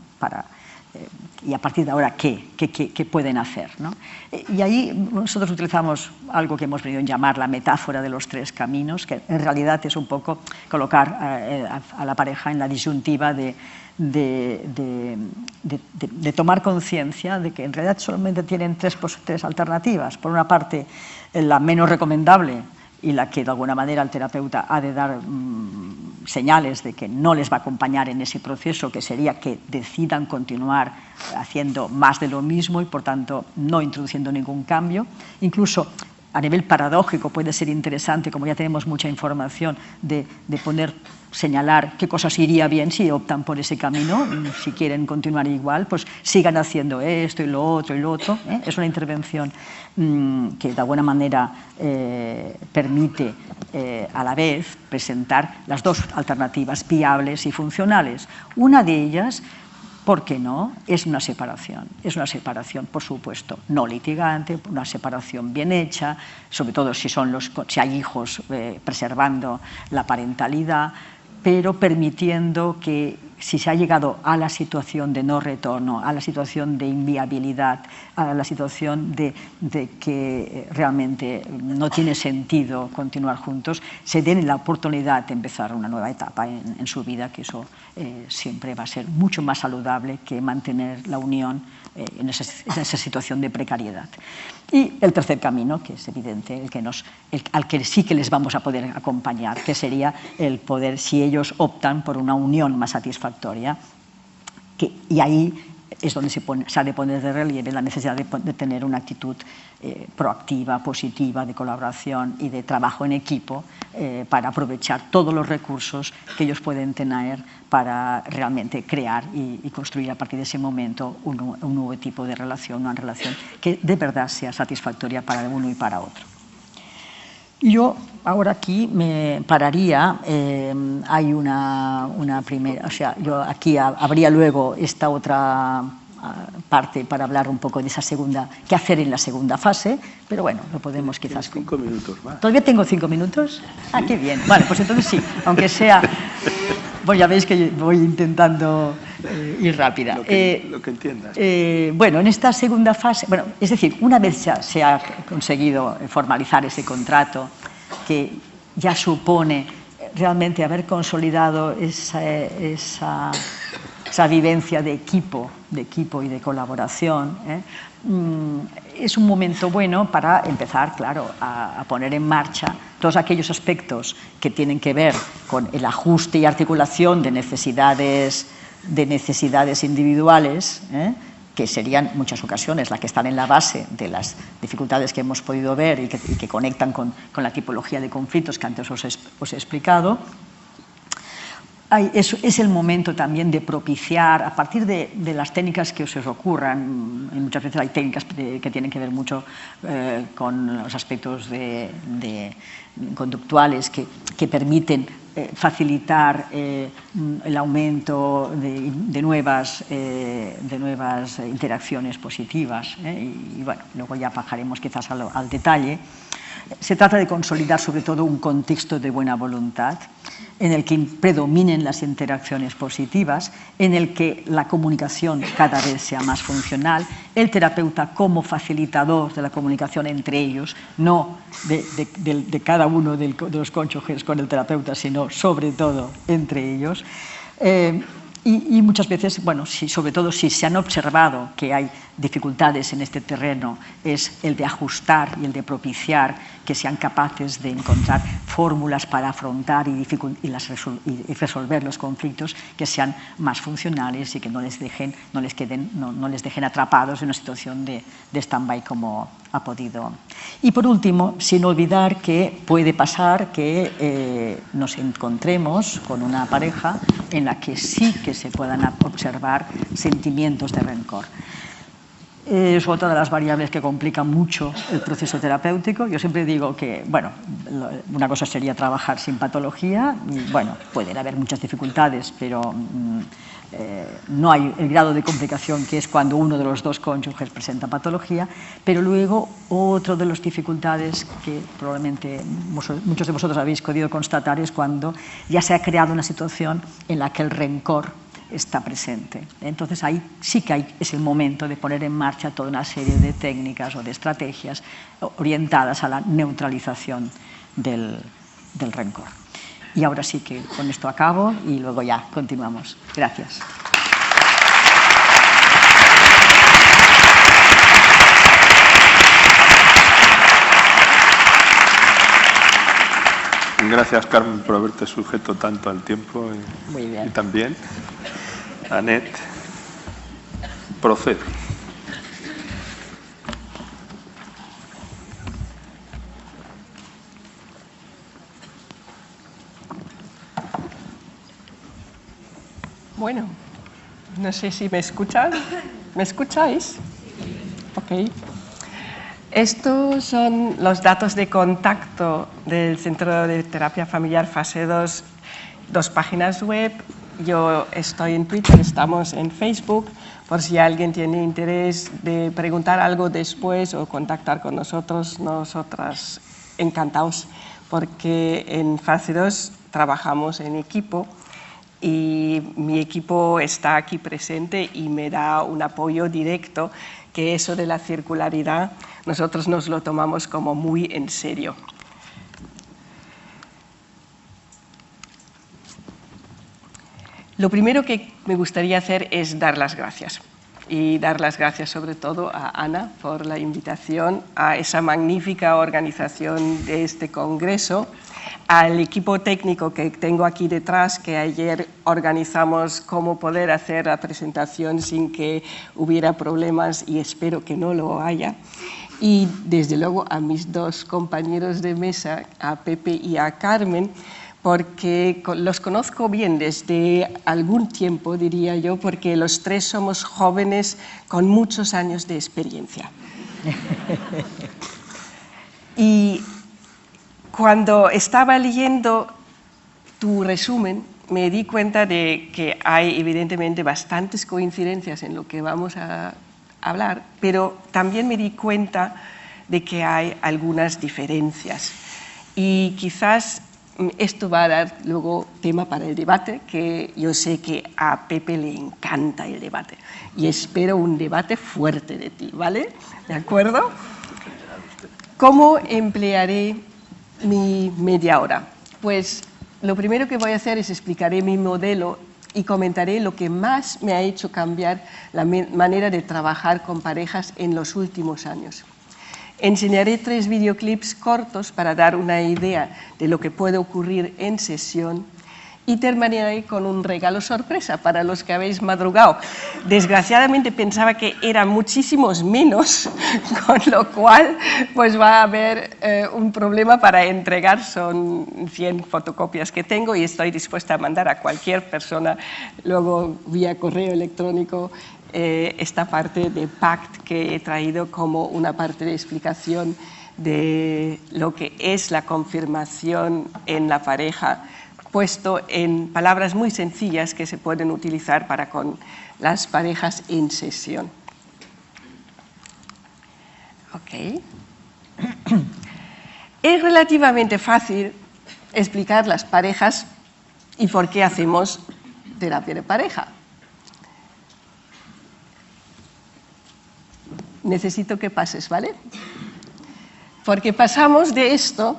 Y a partir de ahora, ¿qué pueden hacer, ¿no? Y ahí nosotros utilizamos algo que hemos venido a llamar la metáfora de los 3 caminos, que en realidad es un poco colocar a la pareja en la disyuntiva de tomar conciencia de que en realidad solamente tienen tres alternativas. Por una parte, la menos recomendable y la que de alguna manera el terapeuta ha de dar señales de que no les va a acompañar en ese proceso, que sería que decidan continuar haciendo más de lo mismo y por tanto no introduciendo ningún cambio. Incluso a nivel paradójico puede ser interesante, como ya tenemos mucha información, de señalar qué cosas iría bien si optan por ese camino. Si quieren continuar igual, pues sigan haciendo esto y lo otro y lo otro. Es una intervención que de alguna manera permite a la vez presentar las 2 alternativas viables y funcionales. Una de ellas, ¿por qué no? Es una separación, por supuesto, no litigante, una separación bien hecha, sobre todo si hay hijos, preservando la parentalidad, pero permitiendo que si se ha llegado a la situación de no retorno, a la situación de inviabilidad, a la situación de que realmente no tiene sentido continuar juntos, se den la oportunidad de empezar una nueva etapa en su vida, que eso siempre va a ser mucho más saludable que mantener la unión en esa situación de precariedad. Y el tercer camino, que es evidente, al que sí que les vamos a poder acompañar, que sería el poder, si ellos optan por una unión más satisfactoria, y ahí es donde se ha de poner de relieve la necesidad de tener una actitud proactiva, positiva, de colaboración y de trabajo en equipo para aprovechar todos los recursos que ellos pueden tener para realmente crear y construir a partir de ese momento un nuevo tipo de relación, una relación que de verdad sea satisfactoria para uno y para otro. Yo ahora aquí me pararía, hay una primera, o sea, yo aquí habría luego esta otra parte para hablar un poco de esa segunda, qué hacer en la segunda fase, pero bueno, lo podemos quizás... 5 minutos más. ¿Todavía tengo 5 minutos? Ah, qué bien. Vale, pues entonces sí, aunque sea Bueno, ya veis que voy intentando ir rápida. Lo que entiendas. Bueno, en esta segunda fase, bueno, es decir, una vez ya se ha conseguido formalizar ese contrato, que ya supone realmente haber consolidado esa vivencia de equipo y de colaboración, es un momento bueno para empezar, claro, a poner en marcha todos aquellos aspectos que tienen que ver con el ajuste y articulación de necesidades individuales, que serían en muchas ocasiones las que están en la base de las dificultades que hemos podido ver y que conectan con la tipología de conflictos que antes os he explicado. Es el momento también de propiciar, a partir de las técnicas que os ocurran, y muchas veces hay técnicas que tienen que ver mucho con los aspectos conductuales que permiten facilitar el aumento de nuevas interacciones positivas, y bueno, luego ya bajaremos quizás al detalle. Se trata de consolidar sobre todo un contexto de buena voluntad en el que predominen las interacciones positivas, en el que la comunicación cada vez sea más funcional, el terapeuta como facilitador de la comunicación entre ellos, no de cada uno de los cónyuges con el terapeuta, sino sobre todo entre ellos. Y muchas veces, bueno, sobre todo si se han observado que hay dificultades en este terreno, es el de ajustar y el de propiciar que sean capaces de encontrar fórmulas para afrontar y resolver los conflictos que sean más funcionales y que no les dejen atrapados en una situación de stand-by como ha podido. Y por último, sin olvidar que puede pasar que nos encontremos con una pareja en la que sí que se puedan observar sentimientos de rencor. Es otra de las variables que complican mucho el proceso terapéutico. Yo siempre digo que, bueno, una cosa sería trabajar sin patología, y, bueno, pueden haber muchas dificultades, pero no hay el grado de complicación que es cuando uno de los dos cónyuges presenta patología, pero luego otro de las dificultades que probablemente muchos de vosotros habéis podido constatar es cuando ya se ha creado una situación en la que el rencor está presente. Entonces ahí sí que es el momento de poner en marcha toda una serie de técnicas o de estrategias orientadas a la neutralización del rencor. Y ahora sí que con esto acabo y luego ya continuamos. Gracias. Gracias, Carmen, por haberte sujeto tanto al tiempo Muy bien. Y también, Annette, procede. Bueno, no sé si me escuchan. ¿Me escucháis? Ok. Estos son los datos de contacto del Centro de Terapia Familiar Fase 2, 2 páginas web. Yo estoy en Twitter, estamos en Facebook, por si alguien tiene interés de preguntar algo después o contactar con nosotros, nosotras encantados, porque en Fase 2 trabajamos en equipo y mi equipo está aquí presente y me da un apoyo directo, que eso de la circularidad nosotros nos lo tomamos como muy en serio. Lo primero que me gustaría hacer es dar las gracias. Y dar las gracias sobre todo a Ana por la invitación, a esa magnífica organización de este congreso, al equipo técnico que tengo aquí detrás, que ayer organizamos cómo poder hacer la presentación sin que hubiera problemas y espero que no lo haya. Y desde luego a mis dos compañeros de mesa, a Pepe y a Carmen, porque los conozco bien desde algún tiempo, diría yo, porque los tres somos jóvenes con muchos años de experiencia. Y cuando estaba leyendo tu resumen, me di cuenta de que hay evidentemente bastantes coincidencias en lo que vamos a hablar, pero también me di cuenta de que hay algunas diferencias. Y quizás esto va a dar luego tema para el debate, que yo sé que a Pepe le encanta el debate y espero un debate fuerte de ti, ¿vale? ¿De acuerdo? ¿Cómo emplearé mi media hora? Pues lo primero que voy a hacer es explicaré mi modelo y comentaré lo que más me ha hecho cambiar la manera de trabajar con parejas en los últimos años. Enseñaré 3 videoclips cortos para dar una idea de lo que puede ocurrir en sesión y terminaré con un regalo sorpresa para los que habéis madrugado. Desgraciadamente pensaba que eran muchísimos menos, con lo cual pues va a haber un problema para entregar. Son 100 fotocopias que tengo y estoy dispuesta a mandar a cualquier persona luego vía correo electrónico esta parte de PACT que he traído como una parte de explicación de lo que es la confirmación en la pareja, puesto en palabras muy sencillas que se pueden utilizar para con las parejas en sesión. Ok. Es relativamente fácil explicar las parejas y por qué hacemos terapia de pareja. Necesito que pases, ¿vale? Porque pasamos de esto,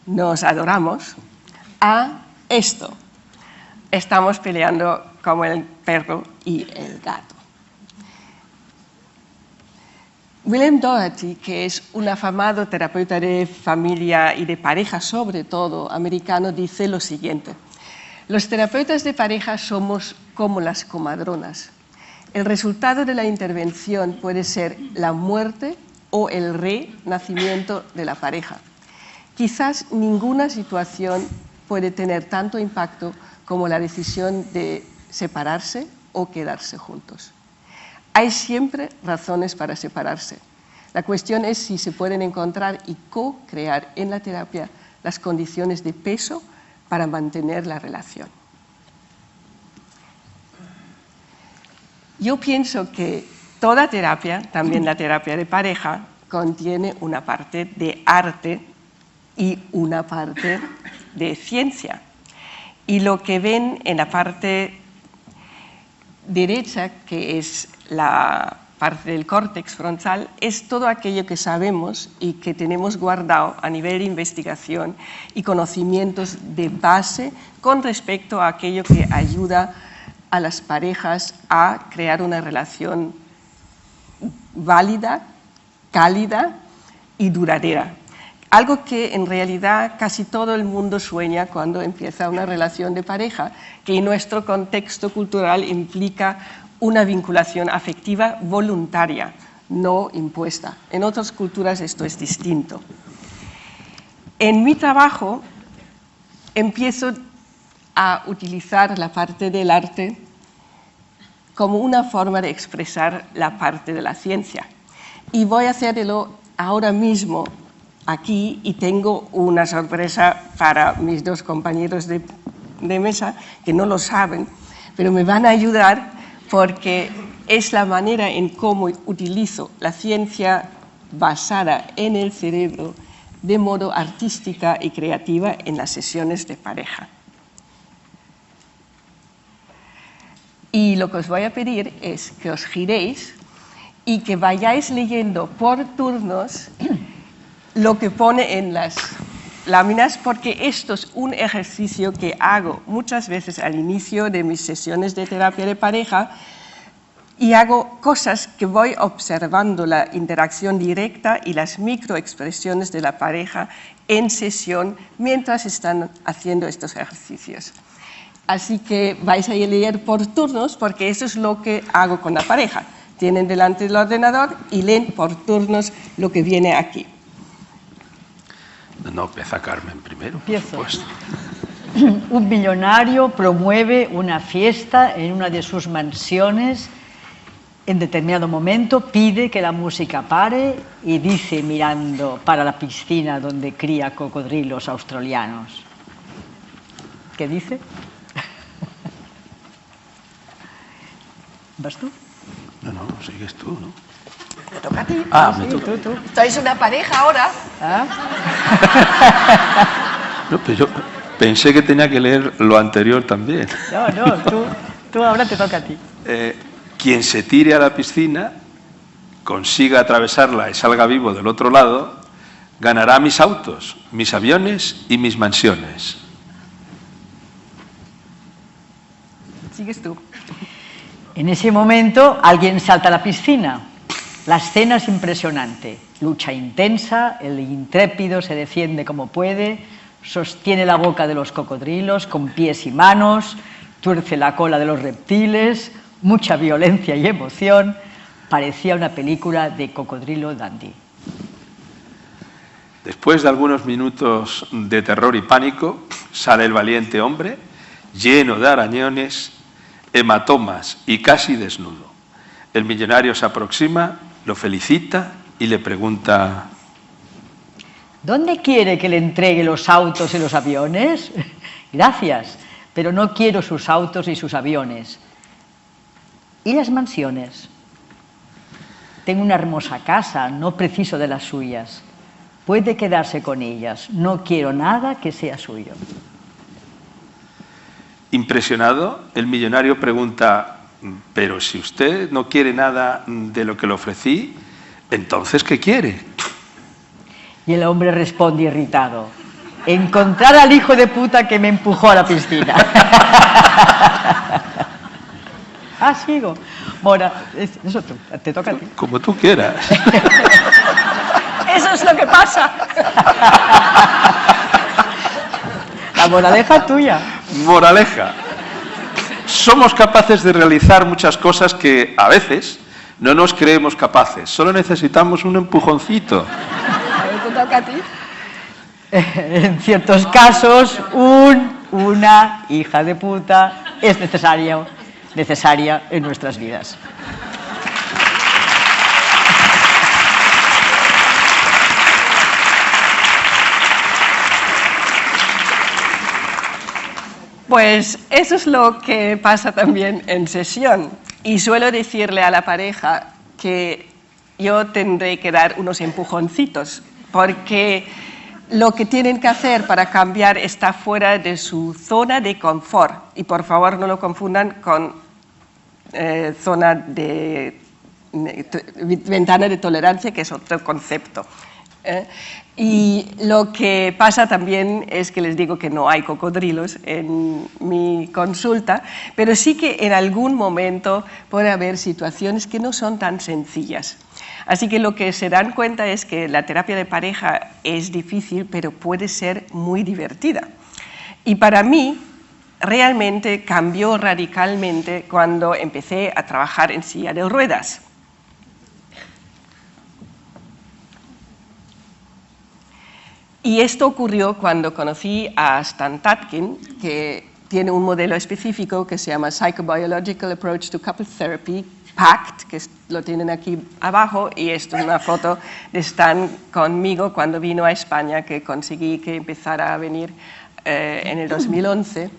nos adoramos, a esto. Estamos peleando como el perro y el gato. William Doherty, que es un afamado terapeuta de familia y de pareja, sobre todo americano, dice lo siguiente: los terapeutas de pareja somos como las comadronas. El resultado de la intervención puede ser la muerte o el renacimiento de la pareja. Quizás ninguna situación puede tener tanto impacto como la decisión de separarse o quedarse juntos. Hay siempre razones para separarse. La cuestión es si se pueden encontrar y co-crear en la terapia las condiciones de peso para mantener la relación. Yo pienso que toda terapia, también la terapia de pareja, contiene una parte de arte y una parte de ciencia. Y lo que ven en la parte derecha, que es la parte del córtex frontal, es todo aquello que sabemos y que tenemos guardado a nivel de investigación y conocimientos de base con respecto a aquello que ayuda a las parejas a crear una relación válida, cálida y duradera. Algo que en realidad casi todo el mundo sueña cuando empieza una relación de pareja, que en nuestro contexto cultural implica una vinculación afectiva voluntaria, no impuesta. En otras culturas esto es distinto. En mi trabajo empiezo a utilizar la parte del arte como una forma de expresar la parte de la ciencia. Y voy a hacerlo ahora mismo aquí y tengo una sorpresa para mis 2 compañeros de mesa que no lo saben, pero me van a ayudar porque es la manera en cómo utilizo la ciencia basada en el cerebro de modo artística y creativa en las sesiones de pareja. Y lo que os voy a pedir es que os giréis y que vayáis leyendo por turnos lo que pone en las láminas, porque esto es un ejercicio que hago muchas veces al inicio de mis sesiones de terapia de pareja y hago cosas que voy observando la interacción directa y las microexpresiones de la pareja en sesión mientras están haciendo estos ejercicios. Así que vais a leer por turnos porque eso es lo que hago con la pareja. Tienen delante del ordenador y leen por turnos lo que viene aquí. No, empieza Carmen primero, por Empiezo. supuesto. Un millonario promueve una fiesta en una de sus mansiones. En determinado momento pide que la música pare y dice mirando para la piscina donde cría cocodrilos australianos. ¿Qué dice? ¿Vas tú? No, sigues tú, ¿no? Me toca a ti. Ah, Sí, me toca. tú. Sois una pareja ahora. ¿Ah? No, pero yo pensé que tenía que leer lo anterior también. No, tú ahora te toca a ti. Quien se tire a la piscina, consiga atravesarla y salga vivo del otro lado, ganará mis autos, mis aviones y mis mansiones. Sigues tú. En ese momento alguien salta a la piscina. La escena es impresionante. Lucha intensa, el intrépido se defiende como puede, sostiene la boca de los cocodrilos con pies y manos, tuerce la cola de los reptiles, mucha violencia y emoción. Parecía una película de Cocodrilo Dandy. Después de algunos minutos de terror y pánico, sale el valiente hombre, lleno de arañones, hematomas y casi desnudo. El millonario se aproxima, lo felicita y le pregunta: ¿Dónde quiere que le entregue los autos y los aviones? Gracias, pero no quiero sus autos y sus aviones. ¿Y las mansiones? Tengo una hermosa casa, no preciso de las suyas. Puede quedarse con ellas, no quiero nada que sea suyo. Impresionado, el millonario pregunta: pero si usted no quiere nada de lo que le ofrecí, ¿entonces qué quiere? Y el hombre responde irritado: encontrar al hijo de puta que me empujó a la piscina. Sigo. Mora, eso te toca a ti. Como tú quieras. Eso es lo que pasa. La moraleja tuya. Moraleja. Somos capaces de realizar muchas cosas que a veces no nos creemos capaces. Solo necesitamos un empujoncito. ¿Te toca a ti? En ciertos casos, una hija de puta es necesaria en nuestras vidas. Pues eso es lo que pasa también en sesión. Y suelo decirle a la pareja que yo tendré que dar unos empujoncitos, porque lo que tienen que hacer para cambiar está fuera de su zona de confort. Y por favor no lo confundan con zona de ventana de tolerancia, que es otro concepto. Y lo que pasa también es que les digo que no hay cocodrilos en mi consulta, pero sí que en algún momento puede haber situaciones que no son tan sencillas. Así que lo que se dan cuenta es que la terapia de pareja es difícil, pero puede ser muy divertida. Y para mí, realmente cambió radicalmente cuando empecé a trabajar en silla de ruedas. Y esto ocurrió cuando conocí a Stan Tatkin, que tiene un modelo específico que se llama Psychobiological Approach to Couple Therapy, PACT, que lo tienen aquí abajo, y esto es una foto de Stan conmigo cuando vino a España, que conseguí que empezara a venir en el 2011,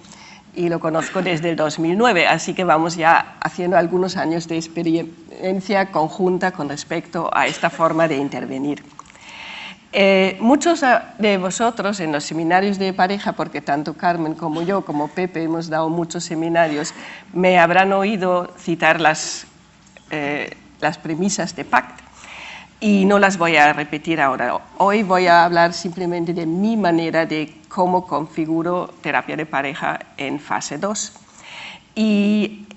y lo conozco desde el 2009, así que vamos ya haciendo algunos años de experiencia conjunta con respecto a esta forma de intervenir. Muchos de vosotros en los seminarios de pareja, porque tanto Carmen como yo, como Pepe, hemos dado muchos seminarios, me habrán oído citar las premisas de PACT y no las voy a repetir ahora. Hoy voy a hablar simplemente de mi manera de cómo configuro terapia de pareja en fase 2. Y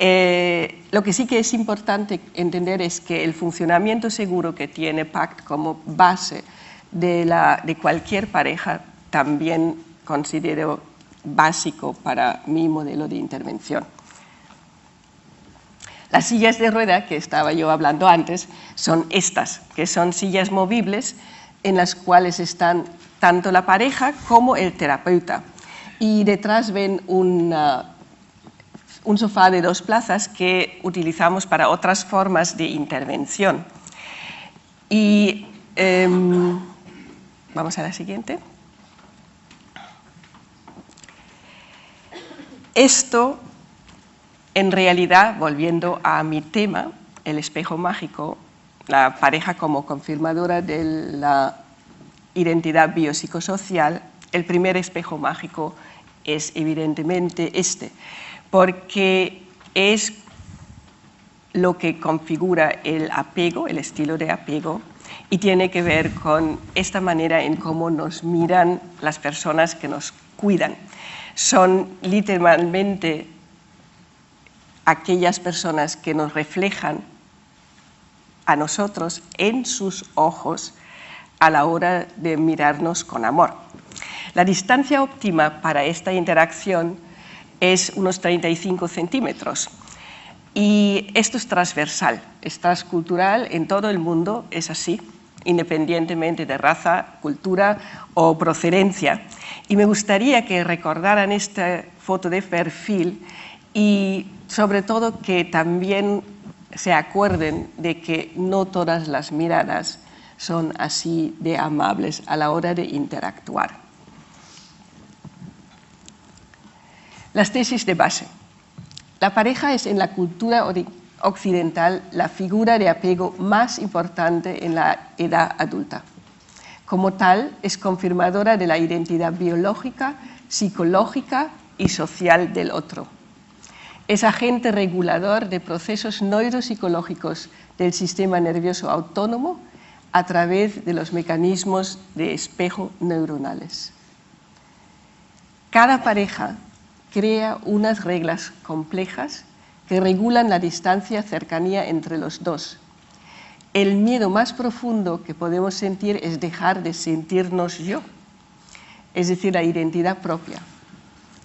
lo que sí que es importante entender es que el funcionamiento seguro que tiene PACT como base de cualquier pareja también considero básico para mi modelo de intervención. Las sillas de rueda que estaba yo hablando antes son estas, que son sillas movibles en las cuales están tanto la pareja como el terapeuta. Y detrás ven un sofá de 2 plazas que utilizamos para otras formas de intervención. Y vamos a la siguiente. Esto, en realidad, volviendo a mi tema, el espejo mágico, la pareja como confirmadora de la identidad biopsicosocial, el primer espejo mágico es evidentemente este, porque es lo que configura el apego, el estilo de apego, y tiene que ver con esta manera en cómo nos miran las personas que nos cuidan. Son literalmente aquellas personas que nos reflejan a nosotros en sus ojos a la hora de mirarnos con amor. La distancia óptima para esta interacción es unos 35 centímetros. Y esto es transversal, es transcultural, en todo el mundo es así, independientemente de raza, cultura o procedencia. Y me gustaría que recordaran esta foto de perfil y sobre todo que también se acuerden de que no todas las miradas son así de amables a la hora de interactuar. Las tesis de base. La pareja es en la cultura occidental la figura de apego más importante en la edad adulta. Como tal, es confirmadora de la identidad biológica, psicológica y social del otro. Es agente regulador de procesos neuropsicológicos del sistema nervioso autónomo a través de los mecanismos de espejo neuronales. Cada pareja crea unas reglas complejas que regulan la distancia, cercanía entre los dos. El miedo más profundo que podemos sentir es dejar de sentirnos yo, es decir, la identidad propia.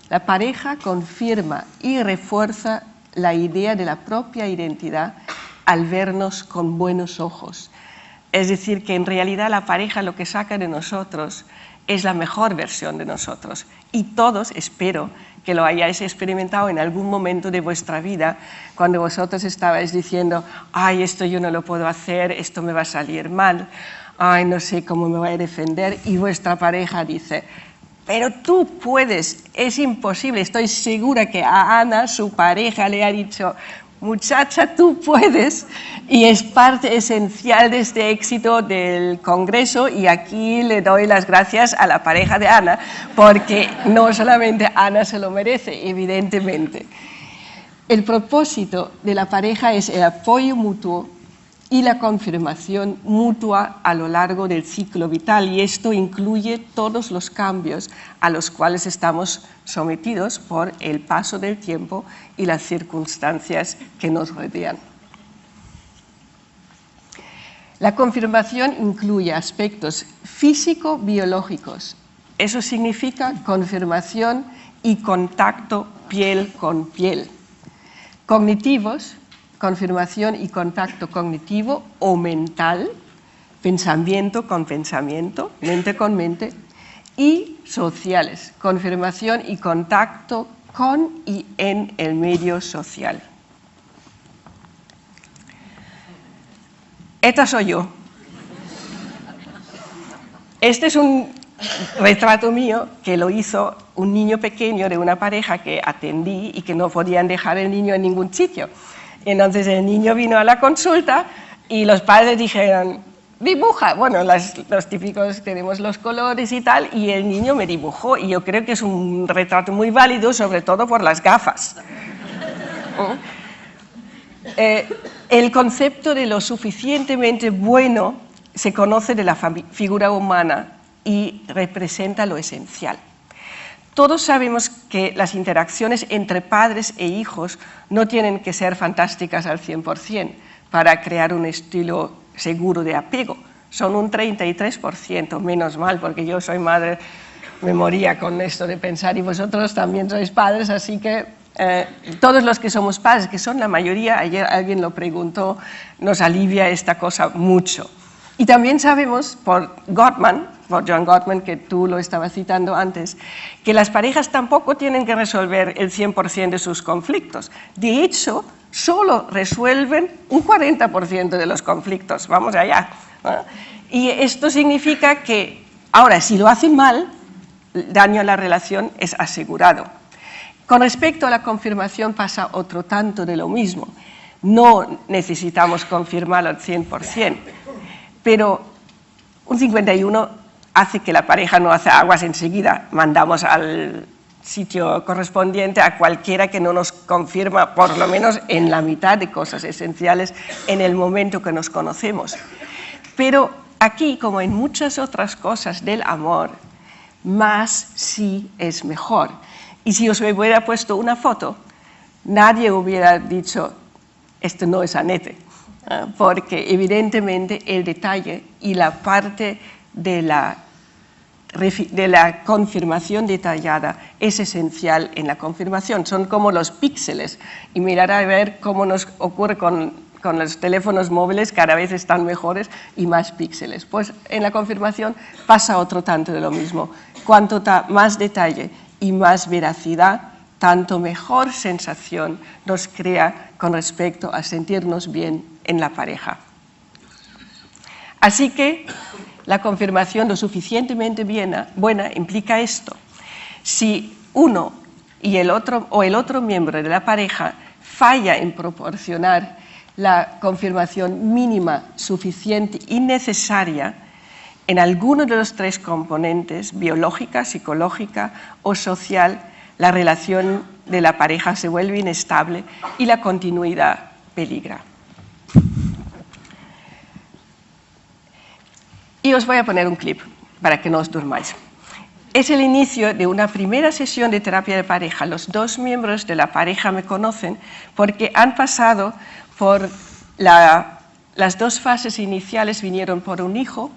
La pareja confirma y refuerza la idea de la propia identidad al vernos con buenos ojos. Es decir, que en realidad la pareja lo que saca de nosotros es la mejor versión de nosotros. Y todos, espero, que lo hayáis experimentado en algún momento de vuestra vida, cuando vosotros estabais diciendo, ay, esto yo no lo puedo hacer, esto me va a salir mal, ay, no sé cómo me voy a defender, y vuestra pareja dice, pero tú puedes, es imposible. Estoy segura que a Ana, su pareja, le ha dicho, muchacha, tú puedes, y es parte esencial de este éxito del Congreso, y aquí le doy las gracias a la pareja de Ana, porque no solamente Ana se lo merece, evidentemente. El propósito de la pareja es el apoyo mutuo y la confirmación mutua a lo largo del ciclo vital, y esto incluye todos los cambios a los cuales estamos sometidos por el paso del tiempo y las circunstancias que nos rodean. La confirmación incluye aspectos físico-biológicos. Eso significa confirmación y contacto piel con piel. Cognitivos, confirmación y contacto cognitivo o mental, pensamiento con pensamiento, mente con mente, y sociales, confirmación y contacto con y en el medio social. Esta soy yo. Este es un retrato mío que lo hizo un niño pequeño de una pareja que atendí y que no podían dejar el niño en ningún sitio. Entonces el niño vino a la consulta y los padres dijeron, dibuja. Bueno, los típicos tenemos los colores y tal, y el niño me dibujó, y yo creo que es un retrato muy válido, sobre todo por las gafas. El concepto de lo suficientemente bueno se conoce de la figura humana y representa lo esencial. Todos sabemos que las interacciones entre padres e hijos no tienen que ser fantásticas al 100% para crear un estilo seguro de apego. Son un 33%, menos mal, porque yo soy madre, me moría con esto de pensar, y vosotros también sois padres, así que todos los que somos padres, que son la mayoría, ayer alguien lo preguntó, nos alivia esta cosa mucho. Y también sabemos por John Gottman, que tú lo estabas citando antes, que las parejas tampoco tienen que resolver el 100% de sus conflictos. De hecho, solo resuelven un 40% de los conflictos. Vamos allá, ¿no? Y esto significa que, ahora, si lo hacen mal, el daño a la relación es asegurado. Con respecto a la confirmación pasa otro tanto de lo mismo. no necesitamos confirmarlo al 100%, pero un 51 hace que la pareja no hace aguas enseguida, mandamos al sitio correspondiente a cualquiera que no nos confirma por lo menos en la mitad de cosas esenciales en el momento que nos conocemos. Pero aquí, como en muchas otras cosas del amor, más sí es mejor. Y si os hubiera puesto una foto, nadie hubiera dicho, esto no es Annette, porque evidentemente el detalle y la parte de la confirmación detallada es esencial en la confirmación. Son como los píxeles. Y mirar a ver cómo nos ocurre con los teléfonos móviles, cada vez están mejores y más píxeles. Pues en la confirmación pasa otro tanto de lo mismo. Cuanto más detalle y más veracidad, tanto mejor sensación nos crea con respecto a sentirnos bien en la pareja. Así que la confirmación lo suficientemente buena implica esto. Si uno y el otro miembro de la pareja falla en proporcionar la confirmación mínima, suficiente y necesaria en alguno de los tres componentes, biológica, psicológica o social, la relación de la pareja se vuelve inestable y la continuidad peligra. Y os voy a poner un clip para que no os durmáis. Es el inicio de una primera sesión de terapia de pareja. Los dos miembros de la pareja me conocen porque han pasado por las dos fases iniciales, vinieron por un hijo.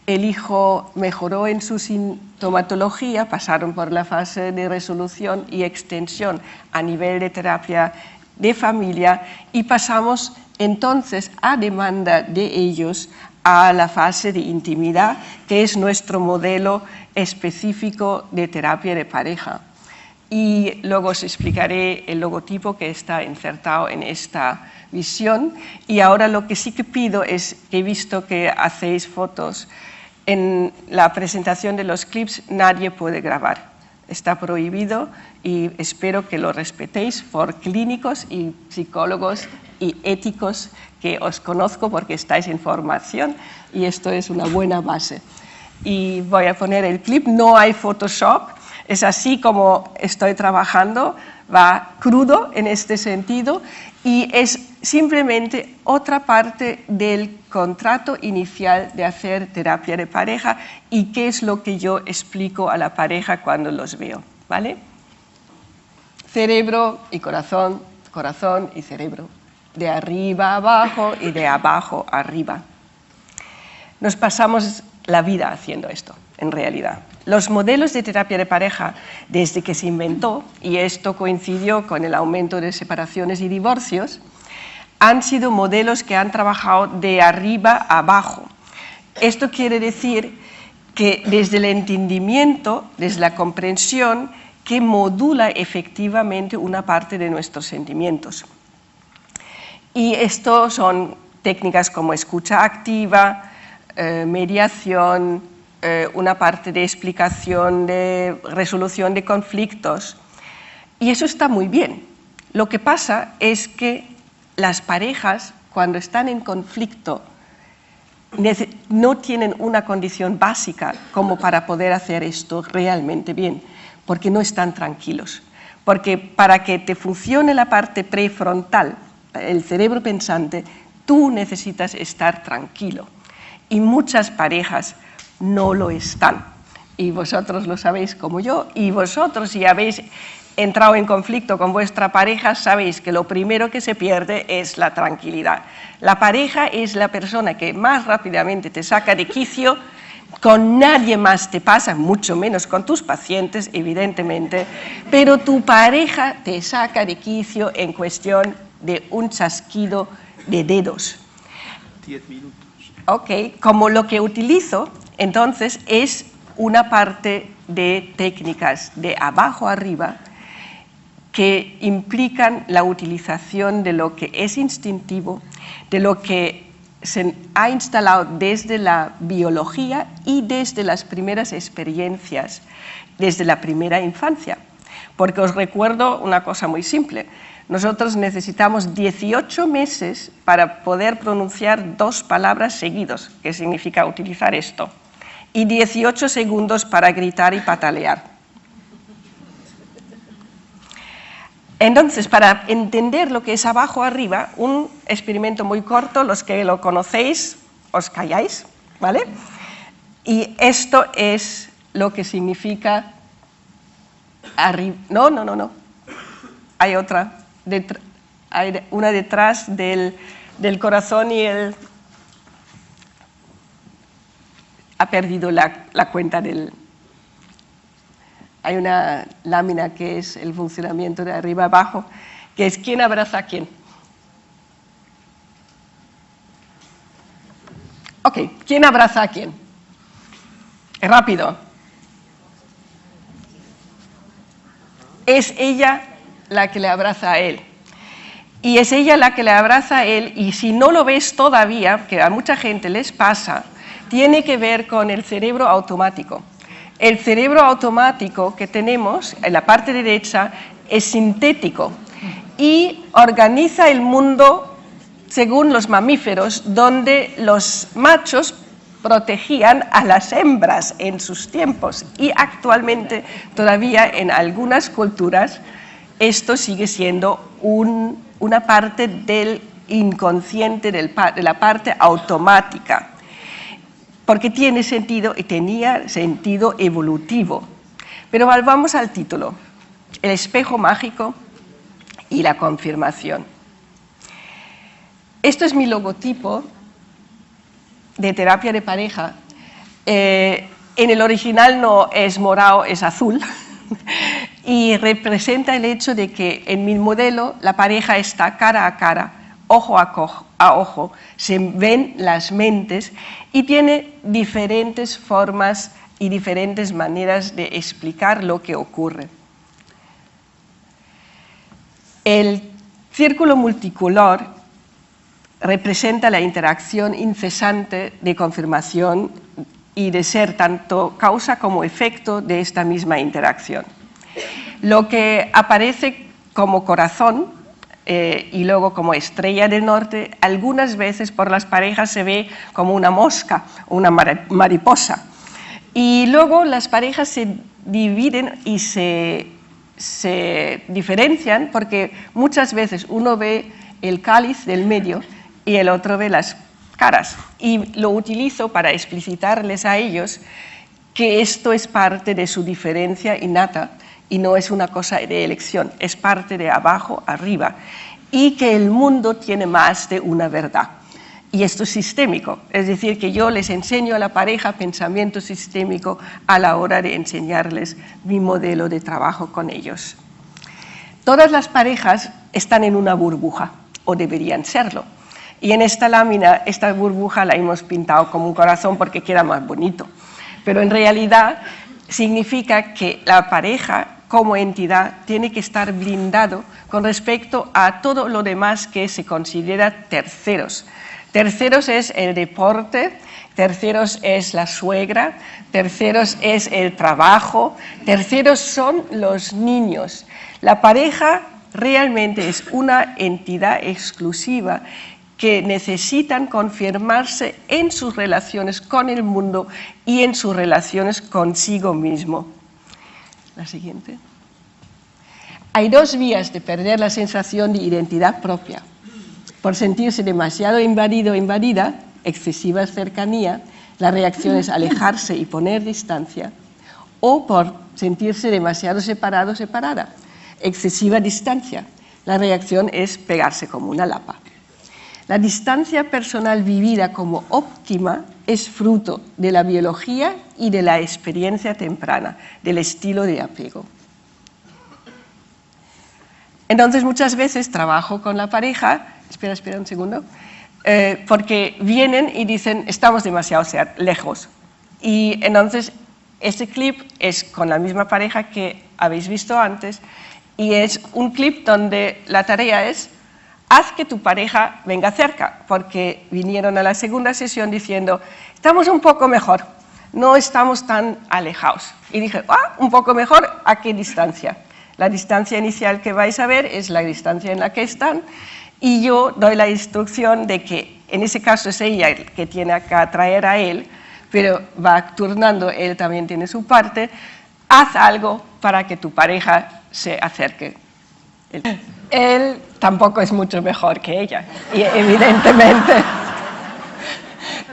El hijo mejoró en su sintomatología, pasaron por la fase de resolución y extensión a nivel de terapia de familia y pasamos entonces a demanda de ellos a la fase de intimidad, que es nuestro modelo específico de terapia de pareja. Y luego os explicaré el logotipo que está insertado en esta visión. Y ahora lo que sí que pido es que he visto que hacéis fotos. En la presentación de los clips nadie puede grabar. Está prohibido y espero que lo respetéis por clínicos y psicólogos y éticos que os conozco porque estáis en formación y esto es una buena base. Y voy a poner el clip, no hay Photoshop, es así como estoy trabajando, va crudo en este sentido y es simplemente otra parte del contrato inicial de hacer terapia de pareja y qué es lo que yo explico a la pareja cuando los veo, ¿vale? Cerebro y corazón, corazón y cerebro, de arriba a abajo y de abajo a arriba. Nos pasamos la vida haciendo esto, en realidad. Los modelos de terapia de pareja, desde que se inventó, y esto coincidió con el aumento de separaciones y divorcios, han sido modelos que han trabajado de arriba a abajo. Esto quiere decir que desde el entendimiento, desde la comprensión, que modula efectivamente una parte de nuestros sentimientos. Y esto son técnicas como escucha activa, mediación, una parte de explicación, de resolución de conflictos. Y eso está muy bien. Lo que pasa es que las parejas, cuando están en conflicto, no tienen una condición básica como para poder hacer esto realmente bien, porque no están tranquilos. Porque para que te funcione la parte prefrontal, el cerebro pensante, tú necesitas estar tranquilo. Y muchas parejas no lo están. Y vosotros lo sabéis como yo, y vosotros si habéis entrado en conflicto con vuestra pareja, sabéis que lo primero que se pierde es la tranquilidad. La pareja es la persona que más rápidamente te saca de quicio, con nadie más te pasa, mucho menos con tus pacientes, evidentemente, pero tu pareja te saca de quicio en cuestión de un chasquido de dedos. 10 minutos. Ok, como lo que utilizo, entonces, es una parte de técnicas de abajo arriba que implican la utilización de lo que es instintivo, de lo que se ha instalado desde la biología y desde las primeras experiencias, desde la primera infancia. Porque os recuerdo una cosa muy simple, Nosotros necesitamos 18 meses para poder pronunciar 2 palabras seguidos, que significa utilizar esto, y 18 segundos para gritar y patalear. Entonces, para entender lo que es abajo arriba, un experimento muy corto, los que lo conocéis, os calláis, ¿vale? Y esto es lo que significa arriba. No. Hay otra. Hay una detrás del corazón y él ha perdido la cuenta del... Hay una lámina que es el funcionamiento de arriba abajo, que es quién abraza a quién. Ok, ¿quién abraza a quién? Es rápido. Es ella la que le abraza a él. Y es ella la que le abraza a él, y si no lo ves todavía, que a mucha gente les pasa, tiene que ver con el cerebro automático. El cerebro automático que tenemos en la parte derecha es sintético y organiza el mundo según los mamíferos, donde los machos protegían a las hembras en sus tiempos, y actualmente todavía en algunas culturas esto sigue siendo una parte del inconsciente, de la parte automática, porque tiene sentido y tenía sentido evolutivo. Pero volvamos al título, el espejo mágico y la confirmación. Esto es mi logotipo de terapia de pareja. En el original no es morado, es azul. Y representa el hecho de que en mi modelo la pareja está cara a cara, ojo a ojo, se ven las mentes y tiene diferentes formas y diferentes maneras de explicar lo que ocurre. El círculo multicolor representa la interacción incesante de confirmación y de ser tanto causa como efecto de esta misma interacción. Lo que aparece como corazón y luego como estrella del norte, algunas veces por las parejas se ve como una mosca o una mariposa. Y luego las parejas se dividen y se diferencian porque muchas veces uno ve el cáliz del medio y el otro ve las caras. Y lo utilizo para explicitarles a ellos que esto es parte de su diferencia innata y no es una cosa de elección, es parte de abajo arriba, y que el mundo tiene más de una verdad. Y esto es sistémico, es decir, que yo les enseño a la pareja pensamiento sistémico a la hora de enseñarles mi modelo de trabajo con ellos. Todas las parejas están en una burbuja, o deberían serlo. Y en esta lámina, esta burbuja la hemos pintado como un corazón porque queda más bonito. Pero en realidad significa que la pareja como entidad tiene que estar blindado con respecto a todo lo demás que se considera terceros. Terceros es el deporte, terceros es la suegra, terceros es el trabajo, terceros son los niños. La pareja realmente es una entidad exclusiva que necesitan confirmarse en sus relaciones con el mundo y en sus relaciones consigo mismo. La siguiente. Hay 2 vías de perder la sensación de identidad propia. Por sentirse demasiado invadido o invadida, excesiva cercanía, la reacción es alejarse y poner distancia, o por sentirse demasiado separado o separada, excesiva distancia, la reacción es pegarse como una lapa. La distancia personal vivida como óptima es fruto de la biología y de la experiencia temprana, del estilo de apego. Entonces, muchas veces trabajo con la pareja, espera un segundo, porque vienen y dicen, estamos demasiado lejos. Y entonces, este clip es con la misma pareja que habéis visto antes, y es un clip donde la tarea es, haz que tu pareja venga cerca, porque vinieron a la segunda sesión diciendo, estamos un poco mejor, no estamos tan alejados. Y dije, un poco mejor, ¿a qué distancia? La distancia inicial que vais a ver es la distancia en la que están y yo doy la instrucción de que en ese caso es ella el que tiene que atraer a él, pero va turnando, él también tiene su parte. Haz algo para que tu pareja se acerque. Él tampoco es mucho mejor que ella y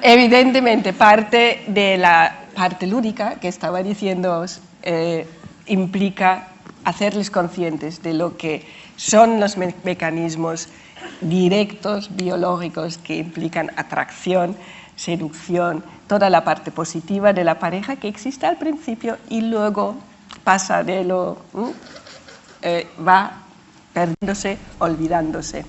evidentemente parte de la parte lúdica que estaba diciendo implica hacerles conscientes de lo que son los mecanismos directos biológicos que implican atracción, seducción, toda la parte positiva de la pareja que existe al principio y luego pasa de lo... va perdiéndose, olvidándose.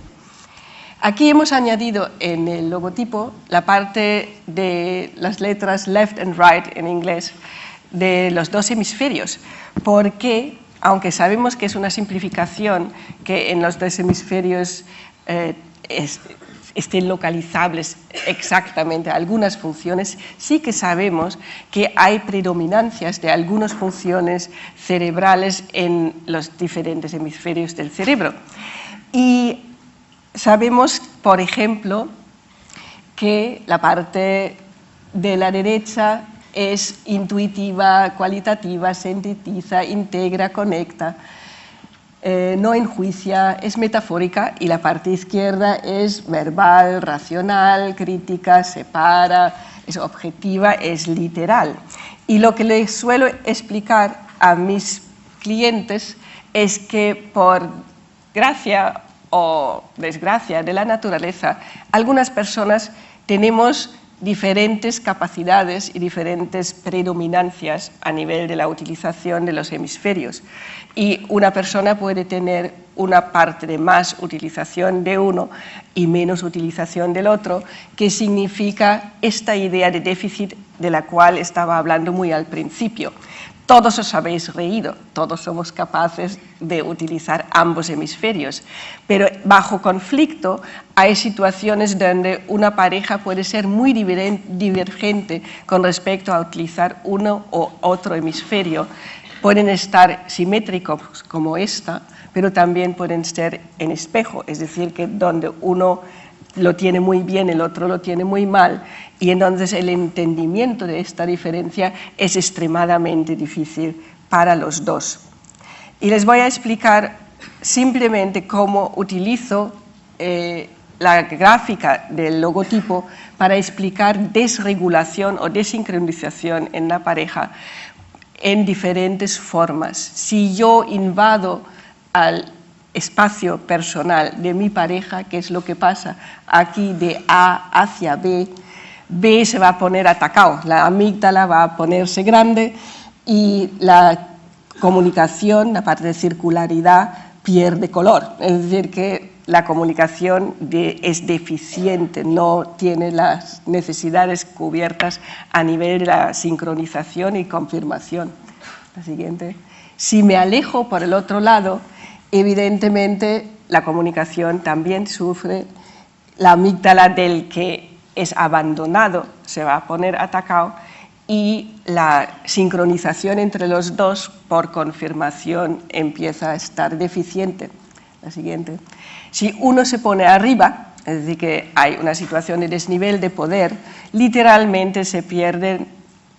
Aquí hemos añadido en el logotipo la parte de las letras left and right en inglés de los dos hemisferios, porque aunque sabemos que es una simplificación que en los dos hemisferios estén localizables exactamente algunas funciones, sí que sabemos que hay predominancias de algunas funciones cerebrales en los diferentes hemisferios del cerebro. Y sabemos, por ejemplo, que la parte de la derecha es intuitiva, cualitativa, sintetiza, integra, conecta, no enjuicia, es metafórica, y la parte izquierda es verbal, racional, crítica, separa, es objetiva, es literal. Y lo que les suelo explicar a mis clientes es que por gracia o desgracia de la naturaleza, algunas personas tenemos diferentes capacidades y diferentes predominancias a nivel de la utilización de los hemisferios. Y una persona puede tener una parte de más utilización de uno y menos utilización del otro, que significa esta idea de déficit de la cual estaba hablando muy al principio. Todos os habéis reído, todos somos capaces de utilizar ambos hemisferios, pero bajo conflicto hay situaciones donde una pareja puede ser muy divergente con respecto a utilizar uno o otro hemisferio. Pueden estar simétricos como esta, pero también pueden ser en espejo, es decir, que donde uno lo tiene muy bien, el otro lo tiene muy mal, y entonces el entendimiento de esta diferencia es extremadamente difícil para los dos. Y les voy a explicar simplemente cómo utilizo la gráfica del logotipo para explicar desregulación o desincronización en la pareja en diferentes formas. Si yo invado al espacio personal de mi pareja, ¿qué es lo que pasa? Aquí de A hacia B, B se va a poner atacado, la amígdala va a ponerse grande y la comunicación, la parte de circularidad, pierde color. Es decir, que la comunicación es deficiente, no tiene las necesidades cubiertas a nivel de la sincronización y confirmación. La siguiente. Si me alejo por el otro lado, evidentemente la comunicación también sufre, la amígdala del que es abandonado se va a poner atacado y la sincronización entre los dos por confirmación empieza a estar deficiente. La siguiente. Si uno se pone arriba, es decir, que hay una situación de desnivel de poder, literalmente se pierde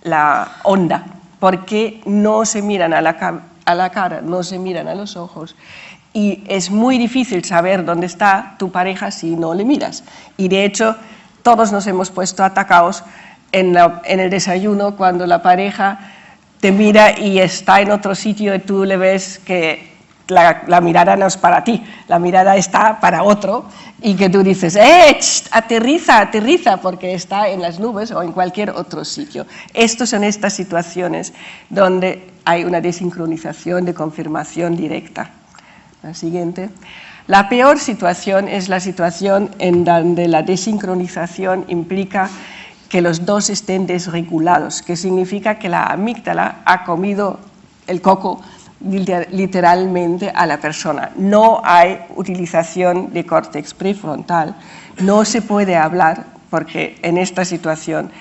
la onda, porque no se miran a la cara, no se miran a los ojos, y es muy difícil saber dónde está tu pareja si no le miras. Y de hecho, todos nos hemos puesto atacados en el desayuno cuando la pareja te mira y está en otro sitio y tú le ves que la mirada no es para ti, la mirada está para otro y que tú dices, aterriza, aterriza, porque está en las nubes o en cualquier otro sitio. Estas son estas situaciones donde hay una desincronización de confirmación directa. La siguiente. La peor situación es la situación en donde la desincronización implica que los dos estén desregulados, que significa que la amígdala ha comido el coco literalmente a la persona. No hay utilización de córtex prefrontal, no se puede hablar porque en esta situación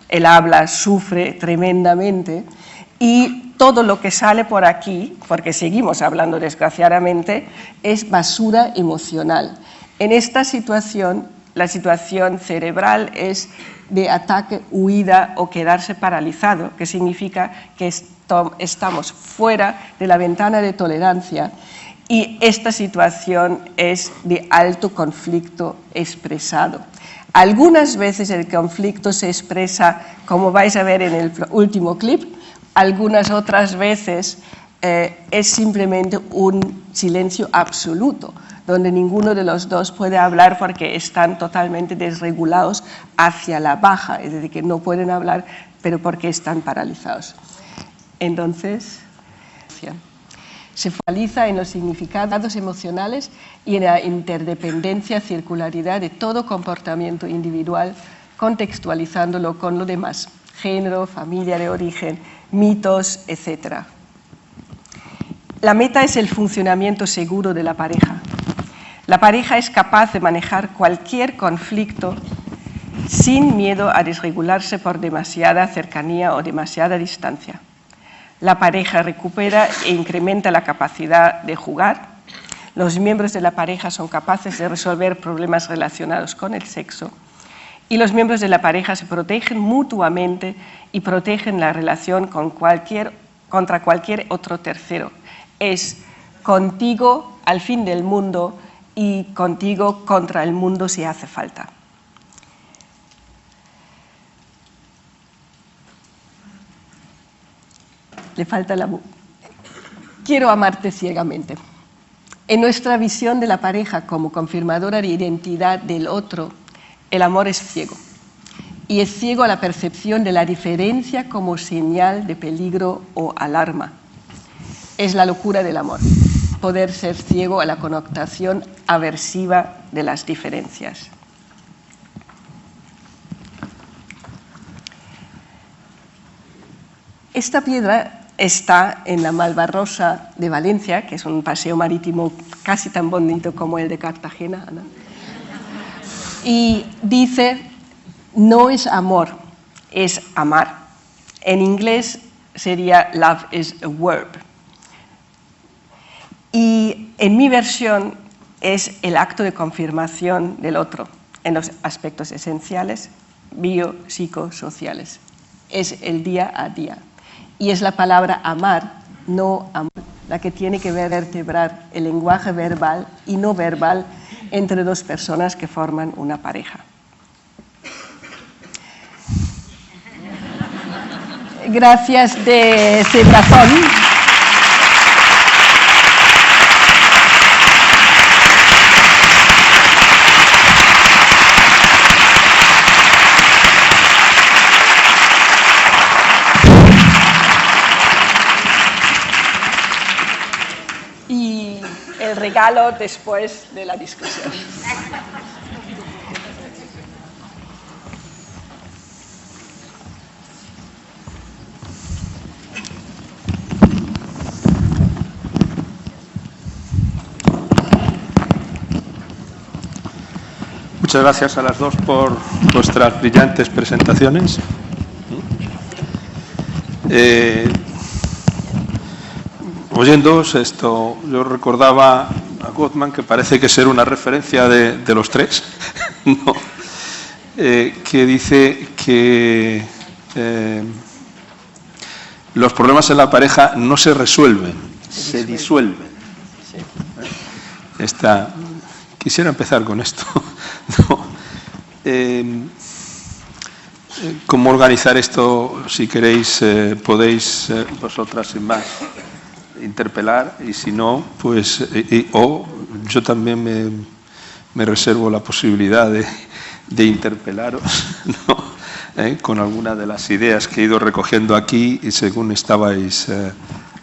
el habla sufre tremendamente y todo lo que sale por aquí, porque seguimos hablando desgraciadamente, es basura emocional. En esta situación, la situación cerebral es de ataque, huida o quedarse paralizado, que significa que estamos fuera de la ventana de tolerancia y esta situación es de alto conflicto expresado. Algunas veces el conflicto se expresa, como vais a ver en el último clip, algunas otras veces es simplemente un silencio absoluto, donde ninguno de los dos puede hablar porque están totalmente desregulados hacia la baja, es decir, que no pueden hablar, pero porque están paralizados. Entonces, se focaliza en los significados emocionales y en la interdependencia, circularidad de todo comportamiento individual, contextualizándolo con lo demás, género, familia de origen, mitos, etc. La meta es el funcionamiento seguro de la pareja. La pareja es capaz de manejar cualquier conflicto sin miedo a desregularse por demasiada cercanía o demasiada distancia. La pareja recupera e incrementa la capacidad de jugar. Los miembros de la pareja son capaces de resolver problemas relacionados con el sexo. Y los miembros de la pareja se protegen mutuamente y protegen la relación contra cualquier otro tercero. Es contigo al fin del mundo y contigo contra el mundo si hace falta. Le falta la... Quiero amarte ciegamente. En nuestra visión de la pareja como confirmadora de identidad del otro, el amor es ciego. Y es ciego a la percepción de la diferencia como señal de peligro o alarma. Es la locura del amor, poder ser ciego a la connotación aversiva de las diferencias. Esta piedra está en la Malvarrosa de Valencia, que es un paseo marítimo casi tan bonito como el de Cartagena, ¿no? Y dice, no es amor, es amar. En inglés sería love is a verb. Y en mi versión es el acto de confirmación del otro en los aspectos esenciales, biopsicosociales. Es el día a día. Y es la palabra amar, no amor, la que tiene que vertebrar el lenguaje verbal y no verbal entre dos personas que forman una pareja. Gracias de Cebrazón. Y el regalo después de la discusión. Muchas gracias a las dos por vuestras brillantes presentaciones. Oyéndoos esto, yo recordaba a Gottman, que parece que ser una referencia de los tres, ¿no? Que dice que los problemas en la pareja no se resuelven, se disuelven. Quisiera empezar con esto. ¿No? ¿Cómo organizar esto? Si queréis, podéis vosotras sin más interpelar, y si no, pues o yo también me reservo la posibilidad de interpelaros, ¿no? Con alguna de las ideas que he ido recogiendo aquí y según estabais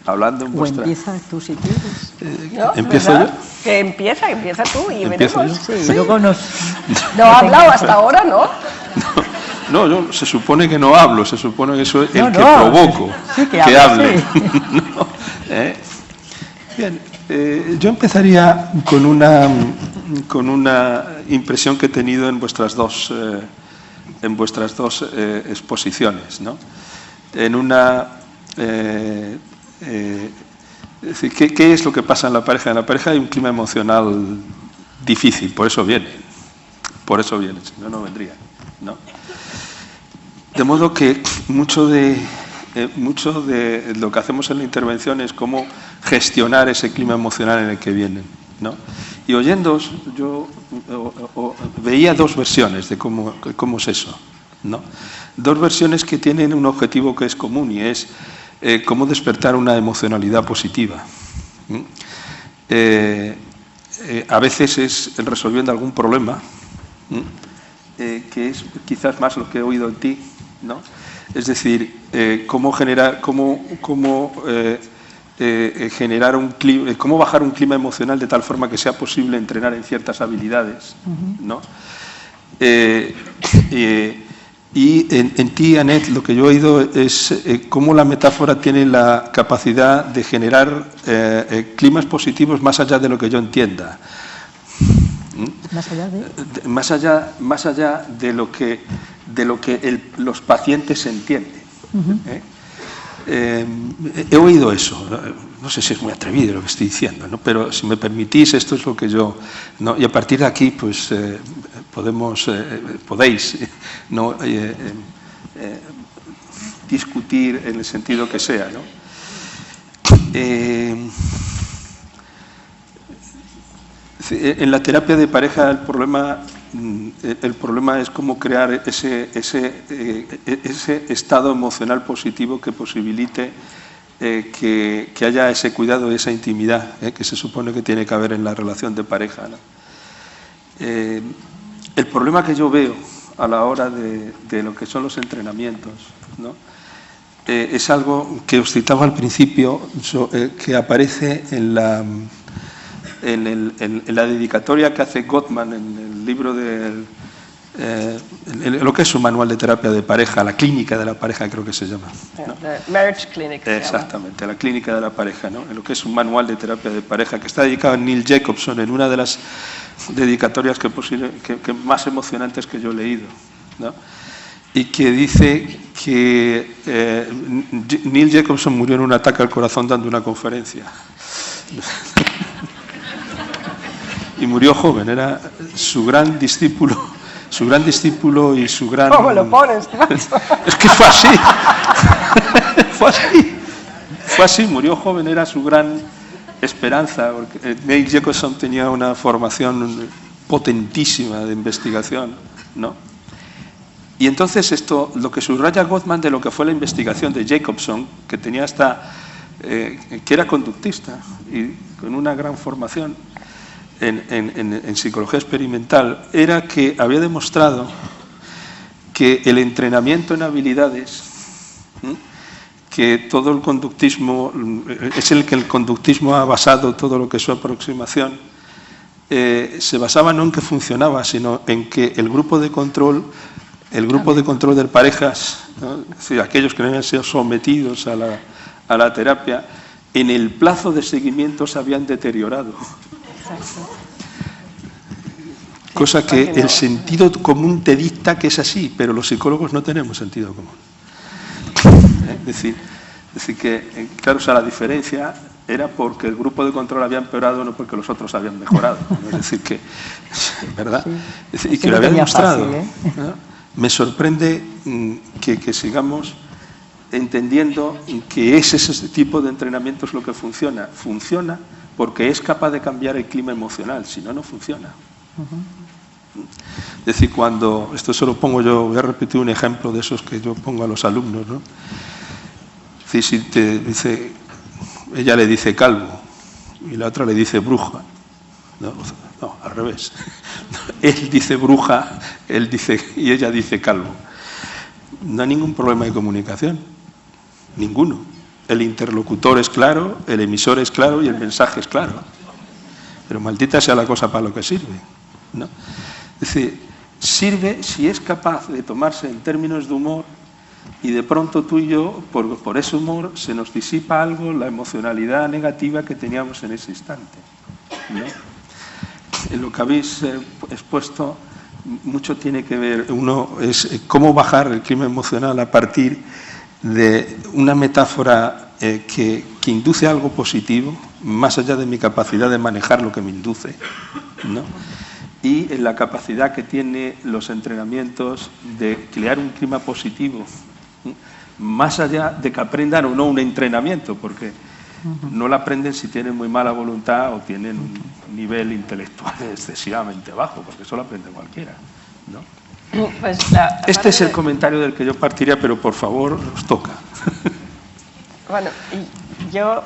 hablando en vuestra... O empieza tú si quieres. ¿No? ¿Empiezo ¿verdad? yo? Que empieza tú y ¿Empiezo veremos. yo? Sí, luego nos... No ha hablado hasta ahora, ¿no? No, yo se supone que no hablo, se supone que soy el que no, provoco sí, que hable. sí. ¿No? Bien, yo empezaría con una impresión que he tenido en vuestras dos en vuestras dos exposiciones, ¿no? En una... es decir, ¿qué es lo que pasa en la pareja? En la pareja hay un clima emocional difícil, por eso viene, si no, no vendría, ¿no? De modo que mucho de lo que hacemos en la intervención es cómo gestionar ese clima emocional en el que vienen, ¿no? Y oyéndoos, yo veía dos versiones de cómo es eso, ¿no? Dos versiones que tienen un objetivo que es común y es cómo despertar una emocionalidad positiva. A veces es resolviendo algún problema, que es quizás más lo que he oído en ti, ¿no? Es decir, cómo bajar un clima emocional de tal forma que sea posible entrenar en ciertas habilidades, ¿no? Y en ti, Annette, lo que yo he oído es cómo la metáfora tiene la capacidad de generar climas positivos más allá de lo que yo entienda. ¿Más allá de? Más allá de lo que los pacientes entienden. He oído eso. No sé si es muy atrevido lo que estoy diciendo, ¿no? Pero si me permitís, esto es lo que yo... ¿no? Y a partir de aquí, pues, podéis, ¿no? Discutir en el sentido que sea, ¿no? En la terapia de pareja el problema es cómo crear ese estado emocional positivo que posibilite que haya ese cuidado y esa intimidad que se supone que tiene que haber en la relación de pareja, ¿no? El problema que yo veo a la hora de lo que son los entrenamientos, ¿no? Es algo que os citaba al principio, que aparece en la dedicatoria que hace Gottman en el libro lo que es su manual de terapia de pareja, la clínica de la pareja creo que se llama, ¿no? Marriage Clinic. Exactamente, la clínica de la pareja, ¿no? En lo que es un manual de terapia de pareja que está dedicado a Neil Jacobson, en una de las dedicatorias que más emocionantes que yo he leído, ¿no? Y que dice que Neil Jacobson murió en un ataque al corazón dando una conferencia. Y murió joven, era su gran discípulo y su gran... ¿Cómo lo pones? Es que fue así. Fue así, murió joven, era su gran esperanza, porque Neil Jacobson tenía una formación potentísima de investigación, ¿no? Y entonces esto, lo que subraya Gottman de lo que fue la investigación de Jacobson, que tenía que era conductista y con una gran formación en psicología experimental, era que había demostrado que el entrenamiento en habilidades, que todo el conductismo, es el que el conductismo ha basado todo lo que es su aproximación, se basaba no en que funcionaba, sino en que el grupo de control de parejas, ¿no? Es decir, aquellos que no habían sido sometidos a la terapia, en el plazo de seguimiento se habían deteriorado. Exacto. Cosa que el sentido común te dicta que es así, pero los psicólogos no tenemos sentido común. Es decir que, claro, o sea, la diferencia era porque el grupo de control había empeorado, no porque los otros habían mejorado. Es decir que, ¿verdad? Sí. Y que lo había demostrado, fácil, ¿no? Me sorprende que sigamos entendiendo que ese tipo de entrenamiento es lo que funciona. Funciona porque es capaz de cambiar el clima emocional, si no, no funciona. Es decir, esto se lo pongo yo, voy a repetir un ejemplo de esos que yo pongo a los alumnos, ¿no? Es decir, si te dice, ella le dice calvo y la otra le dice bruja, no, al revés. Él dice bruja, y ella dice calvo. No hay ningún problema de comunicación, ninguno. El interlocutor es claro, el emisor es claro y el mensaje es claro. Pero maldita sea la cosa para lo que sirve, ¿no? Es decir, sirve si es capaz de tomarse en términos de humor y de pronto tú y yo, por ese humor, se nos disipa algo, la emocionalidad negativa que teníamos en ese instante, ¿no? En lo que habéis expuesto mucho tiene que ver, uno es cómo bajar el clima emocional a partir de una metáfora que induce algo positivo, más allá de mi capacidad de manejar lo que me induce, ¿no? Y en la capacidad que tienen los entrenamientos de crear un clima positivo, más allá de que aprendan o no un entrenamiento, porque no lo aprenden si tienen muy mala voluntad o tienen un nivel intelectual excesivamente bajo, porque eso lo aprende cualquiera, ¿no? Pues este es el comentario del que yo partiría, pero por favor, os toca. Bueno, yo,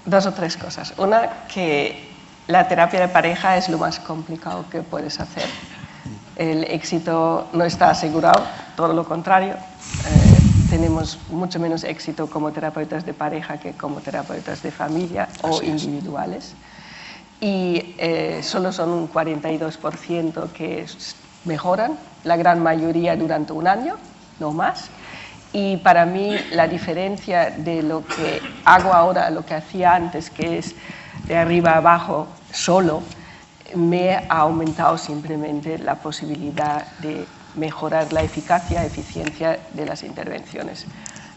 2 o 3 cosas. Una, que la terapia de pareja es lo más complicado que puedes hacer. El éxito no está asegurado, todo lo contrario. Tenemos mucho menos éxito como terapeutas de pareja que como terapeutas de familia o individuales. Y solo son un 42% que mejoran, la gran mayoría durante un año, no más. Y para mí la diferencia de lo que hago ahora a lo que hacía antes, que es de arriba a abajo solo, me ha aumentado simplemente la posibilidad de mejorar la eficacia, eficiencia de las intervenciones.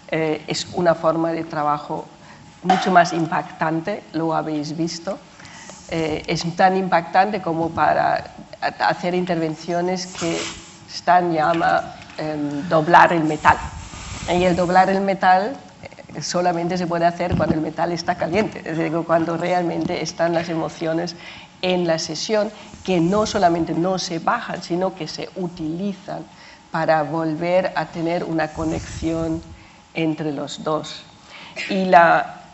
Es una forma de trabajo mucho más impactante, lo habéis visto. Es tan impactante como para hacer intervenciones que Stan llama doblar el metal. Y el doblar el metal solamente se puede hacer cuando el metal está caliente, es decir, cuando realmente están las emociones en la sesión, que no solamente no se bajan, sino que se utilizan para volver a tener una conexión entre los dos. Y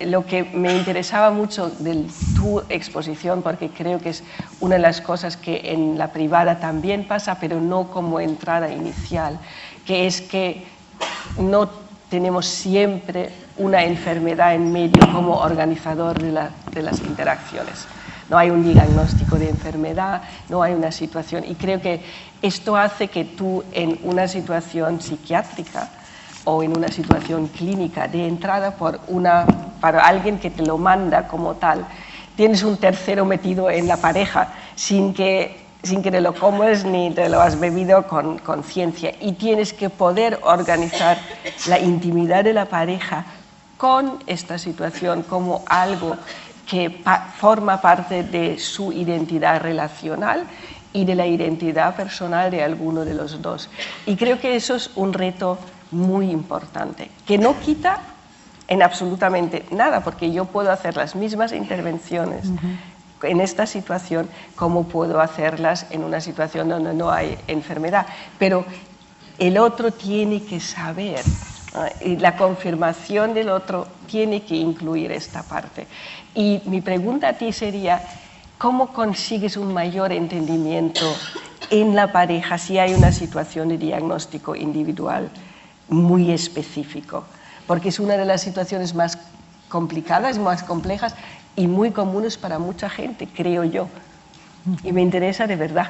lo que me interesaba mucho de tu exposición, porque creo que es una de las cosas que en la privada también pasa, pero no como entrada inicial, que es que no tenemos siempre una enfermedad en medio como organizador de las interacciones. No hay un diagnóstico de enfermedad, no hay una situación. Y creo que esto hace que tú en una situación psiquiátrica o en una situación clínica de entrada para alguien que te lo manda como tal, tienes un tercero metido en la pareja sin que te lo comes ni te lo has bebido con conciencia, y tienes que poder organizar la intimidad de la pareja con esta situación como algo que forma parte de su identidad relacional y de la identidad personal de alguno de los dos. Y creo que eso es un reto muy importante, que no quita en absolutamente nada, porque yo puedo hacer las mismas intervenciones en esta situación como puedo hacerlas en una situación donde no hay enfermedad, pero el otro tiene que saber, y la confirmación del otro tiene que incluir esta parte. Y mi pregunta a ti sería, ¿cómo consigues un mayor entendimiento en la pareja si hay una situación de diagnóstico individual muy específico? Porque es una de las situaciones más complicadas, más complejas y muy comunes para mucha gente, creo yo. Y me interesa de verdad.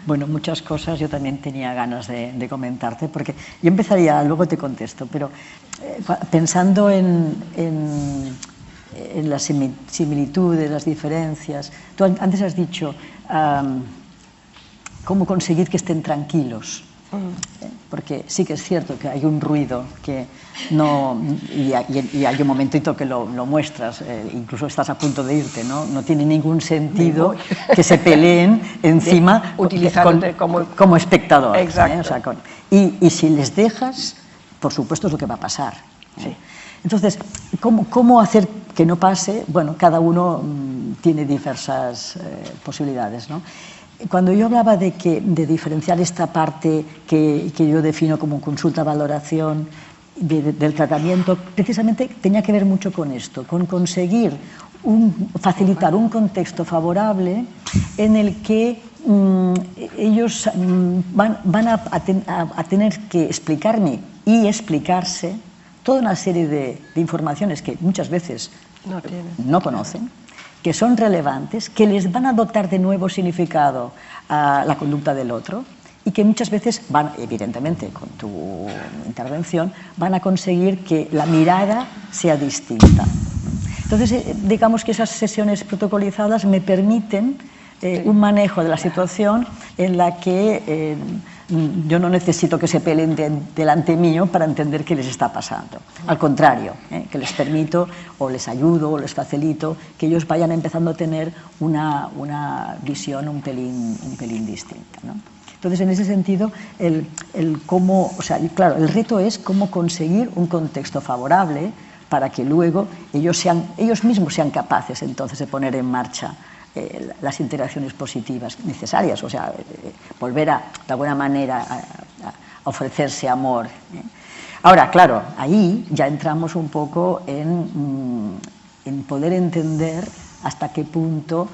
Bueno, muchas cosas yo también tenía ganas de comentarte, porque yo empezaría, luego te contesto, pero pensando en las similitudes, las diferencias. Tú antes has dicho cómo conseguir que estén tranquilos. Porque sí que es cierto que hay un ruido que no, y hay un momentito que lo muestras, incluso estás a punto de irte, ¿no? No tiene ningún sentido que se peleen encima utilizándote como espectador. Exacto. O sea, y si les dejas, por supuesto es lo que va a pasar. Sí. Entonces, ¿cómo hacer que no pase? Bueno, cada uno tiene diversas posibilidades, ¿no? Cuando yo hablaba de diferenciar esta parte que yo defino como consulta-valoración del tratamiento, precisamente tenía que ver mucho con esto, con conseguir facilitar un contexto favorable en el que ellos van a tener que explicarme y explicarse toda una serie de informaciones que muchas veces no conocen, que son relevantes, que les van a dotar de nuevo significado a la conducta del otro y que muchas veces van, evidentemente, con tu intervención, van a conseguir que la mirada sea distinta. Entonces, digamos que esas sesiones protocolizadas me permiten un manejo de la situación en la que yo no necesito que se peleen delante mío para entender qué les está pasando. Al contrario, que les permito o les ayudo o les facilito que ellos vayan empezando a tener una visión un pelín distinta, ¿no? Entonces, en ese sentido, el reto es cómo conseguir un contexto favorable para que luego ellos mismos sean capaces entonces de poner en marcha las interacciones positivas necesarias, o sea, volver de alguna manera a ofrecerse amor. Ahora, claro, ahí ya entramos un poco en poder entender hasta qué punto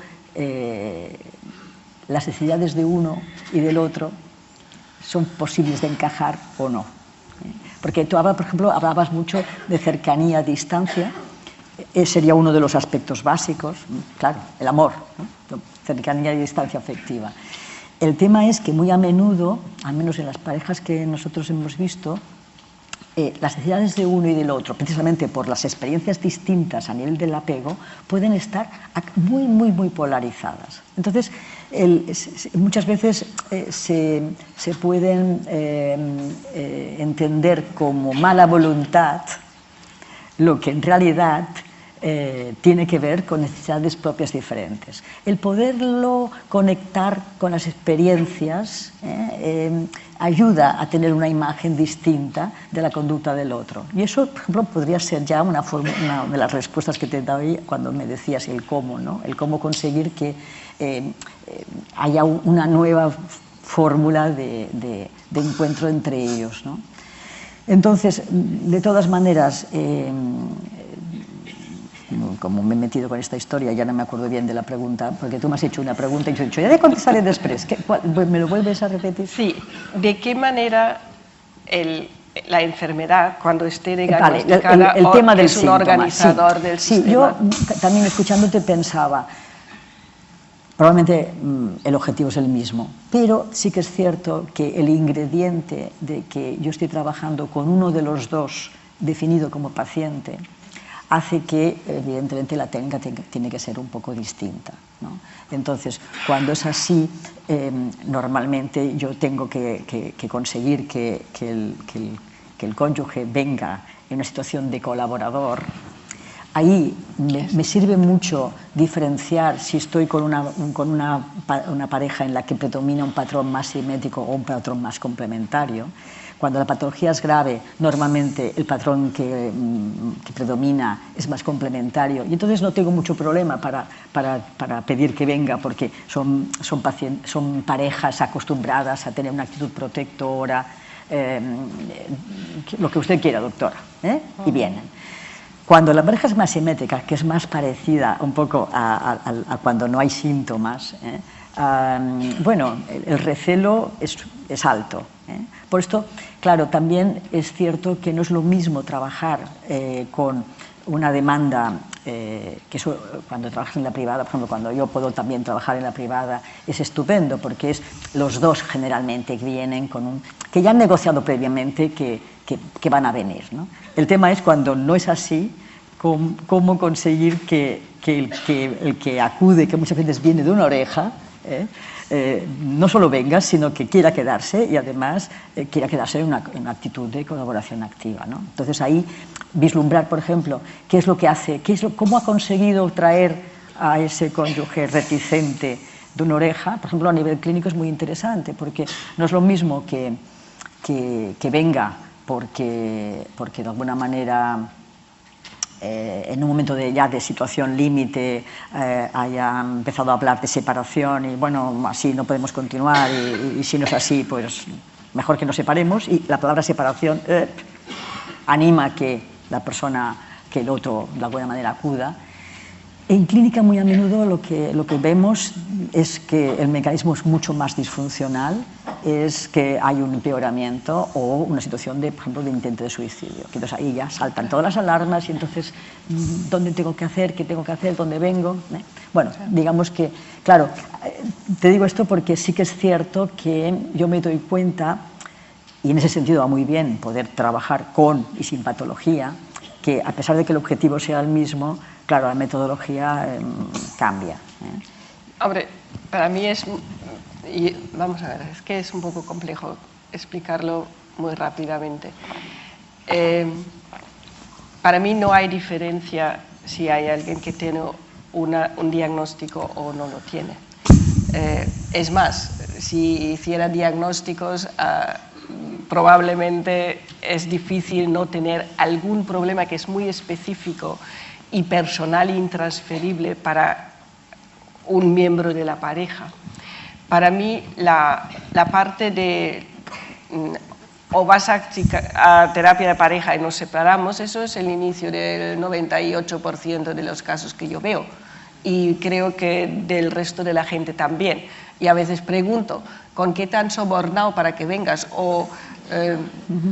las necesidades de uno y del otro son posibles de encajar o no. Porque tú, por ejemplo, hablabas mucho de cercanía a distancia. Sería uno de los aspectos básicos, claro, el amor, ¿no? Cercanía y distancia afectiva. El tema es que muy a menudo, al menos en las parejas que nosotros hemos visto, las necesidades de uno y del otro, precisamente por las experiencias distintas a nivel del apego, pueden estar muy polarizadas. Entonces, muchas veces se pueden entender como mala voluntad lo que en realidad tiene que ver con necesidades propias diferentes. El poderlo conectar con las experiencias ayuda a tener una imagen distinta de la conducta del otro. Y eso, por ejemplo, podría ser ya una de las respuestas que te daba cuando me decías el cómo, ¿no? El cómo conseguir que haya una nueva fórmula de encuentro entre ellos, ¿no? Entonces, de todas maneras, como me he metido con esta historia, ya no me acuerdo bien de la pregunta, porque tú me has hecho una pregunta y yo he dicho, ya te contestaré después. ¿Me lo vuelves a repetir? Sí. ¿De qué manera la enfermedad, cuando esté diagnosticada, el tema del es un organizador del sistema? Sí, yo también escuchándote pensaba, probablemente el objetivo es el mismo, pero sí que es cierto que el ingrediente de que yo estoy trabajando con uno de los dos definido como paciente hace que, evidentemente, la técnica tiene que ser un poco distinta, ¿no? Entonces, cuando es así, normalmente yo tengo que conseguir que el cónyuge venga en una situación de colaborador. Ahí me sirve mucho diferenciar si estoy con una pareja en la que predomina un patrón más simétrico o un patrón más complementario. Cuando la patología es grave, normalmente el patrón que predomina es más complementario y entonces no tengo mucho problema para pedir que venga porque son parejas acostumbradas a tener una actitud protectora, lo que usted quiera, doctora, y vienen. Cuando la pareja es más simétrica, que es más parecida un poco a cuando no hay síntomas, bueno, el recelo es alto. Por esto, claro, también es cierto que no es lo mismo trabajar con una demanda, que eso, cuando trabajas en la privada, por ejemplo, cuando yo puedo también trabajar en la privada, es estupendo, porque los dos generalmente vienen que ya han negociado previamente que van a venir, ¿no? El tema es cuando no es así, cómo conseguir que el que acude, que muchas veces viene de una oreja, no solo venga, sino que quiera quedarse y además quiera quedarse en una actitud de colaboración activa, ¿no? Entonces ahí vislumbrar, por ejemplo, qué es lo que hace, cómo ha conseguido traer a ese cónyuge reticente de una oreja. Por ejemplo, a nivel clínico es muy interesante porque no es lo mismo que venga porque de alguna manera en un momento de situación límite haya empezado a hablar de separación y bueno, así no podemos continuar y si no es así, pues mejor que nos separemos, y la palabra separación anima que la persona, que el otro de alguna manera acuda. En clínica muy a menudo lo que vemos es que el mecanismo es mucho más disfuncional, es que hay un empeoramiento o una situación de, por ejemplo, de intento de suicidio. Entonces ahí ya saltan todas las alarmas y entonces, ¿dónde tengo que hacer? ¿Qué tengo que hacer? ¿Dónde vengo? Bueno, digamos que, claro, te digo esto porque sí que es cierto que yo me doy cuenta, y en ese sentido va muy bien poder trabajar con y sin patología, que a pesar de que el objetivo sea el mismo, claro, la metodología cambia. Hombre, para mí es, y vamos a ver, es que es un poco complejo explicarlo muy rápidamente. Para mí no hay diferencia si hay alguien que tiene un diagnóstico o no lo tiene. Es más, si hiciera diagnósticos, probablemente es difícil no tener algún problema que es muy específico y personal e intransferible para un miembro de la pareja. Para mí, la parte de o vas a terapia de pareja y nos separamos, eso es el inicio del 98% de los casos que yo veo. Y creo que del resto de la gente también. Y a veces pregunto, ¿con qué te han sobornado para que vengas? O,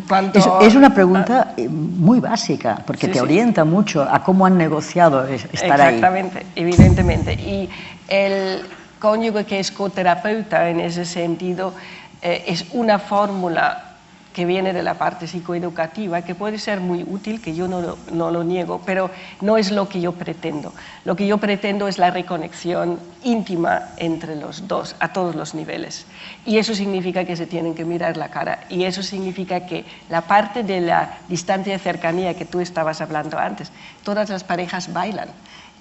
¿cuánto... Es una pregunta muy básica, porque te orienta mucho a cómo han negociado estar ahí. Exactamente, evidentemente. Y el cónyuge que es coterapeuta en ese sentido es una fórmula que viene de la parte psicoeducativa, que puede ser muy útil, que yo no lo niego, pero no es lo que yo pretendo. Lo que yo pretendo es la reconexión íntima entre los dos, a todos los niveles. Y eso significa que se tienen que mirar la cara. Y eso significa que la parte de la distancia de cercanía que tú estabas hablando antes, todas las parejas bailan.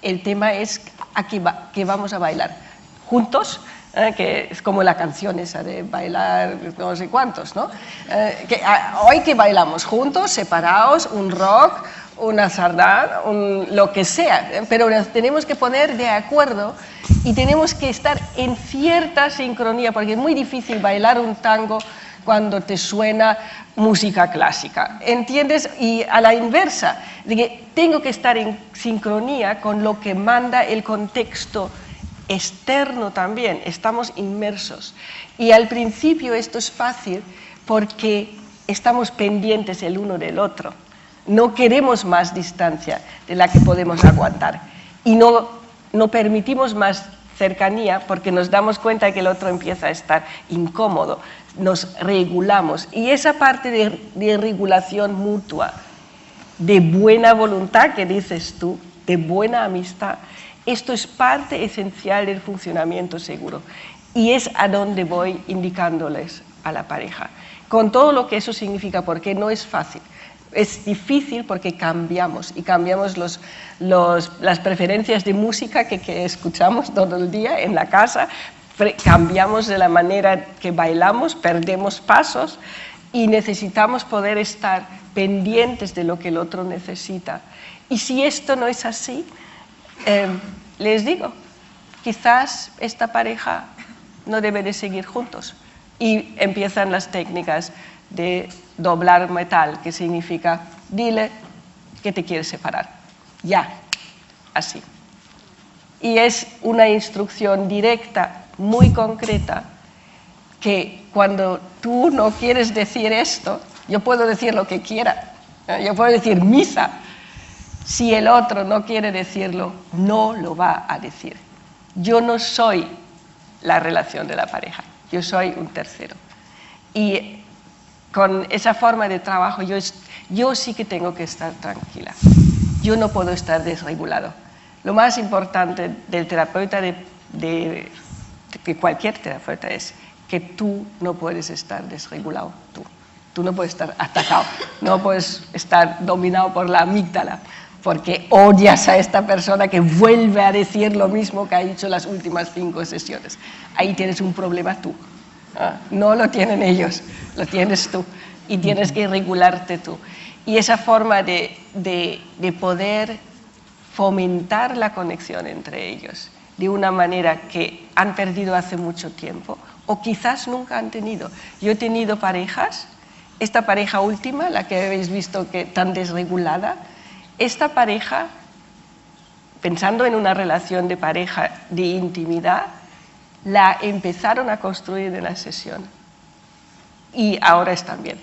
El tema es a qué vamos a bailar. ¿Juntos? Que es como la canción esa de bailar no sé cuántos, ¿no? Hoy que bailamos juntos, separados, un rock, una sardana, lo que sea, pero nos tenemos que poner de acuerdo y tenemos que estar en cierta sincronía, porque es muy difícil bailar un tango cuando te suena música clásica, ¿entiendes? Y a la inversa, de que tengo que estar en sincronía con lo que manda el contexto externo también, estamos inmersos. Y al principio esto es fácil porque estamos pendientes el uno del otro. No queremos más distancia de la que podemos aguantar. Y no permitimos más cercanía porque nos damos cuenta de que el otro empieza a estar incómodo. Nos regulamos. Y esa parte de regulación mutua, de buena voluntad que dices tú, de buena amistad, esto es parte esencial del funcionamiento seguro y es a donde voy indicándoles a la pareja, con todo lo que eso significa, porque no es fácil. Es difícil porque cambiamos y cambiamos las preferencias de música que escuchamos todo el día en la casa, cambiamos de la manera que bailamos, perdemos pasos y necesitamos poder estar pendientes de lo que el otro necesita. Y si esto no es así, les digo, quizás esta pareja no debe de seguir juntos. Y empiezan las técnicas de doblar metal, que significa, dile que te quieres separar. Ya, así. Y es una instrucción directa, muy concreta, que cuando tú no quieres decir esto, yo puedo decir lo que quiera, yo puedo decir misa. Si el otro no quiere decirlo, no lo va a decir. Yo no soy la relación de la pareja, yo soy un tercero. Y con esa forma de trabajo yo sí que tengo que estar tranquila. Yo no puedo estar desregulado. Lo más importante del terapeuta, de cualquier terapeuta, es que tú no puedes estar desregulado. Tú no puedes estar atacado, no puedes estar dominado por la amígdala, porque odias a esta persona que vuelve a decir lo mismo que ha dicho las últimas 5 sesiones. Ahí tienes un problema tú. No lo tienen ellos, lo tienes tú. Y tienes que regularte tú. Y esa forma de poder fomentar la conexión entre ellos de una manera que han perdido hace mucho tiempo o quizás nunca han tenido. Yo he tenido parejas, esta pareja última, la que habéis visto que tan desregulada, esta pareja, pensando en una relación de pareja de intimidad, la empezaron a construir en la sesión y ahora están bien.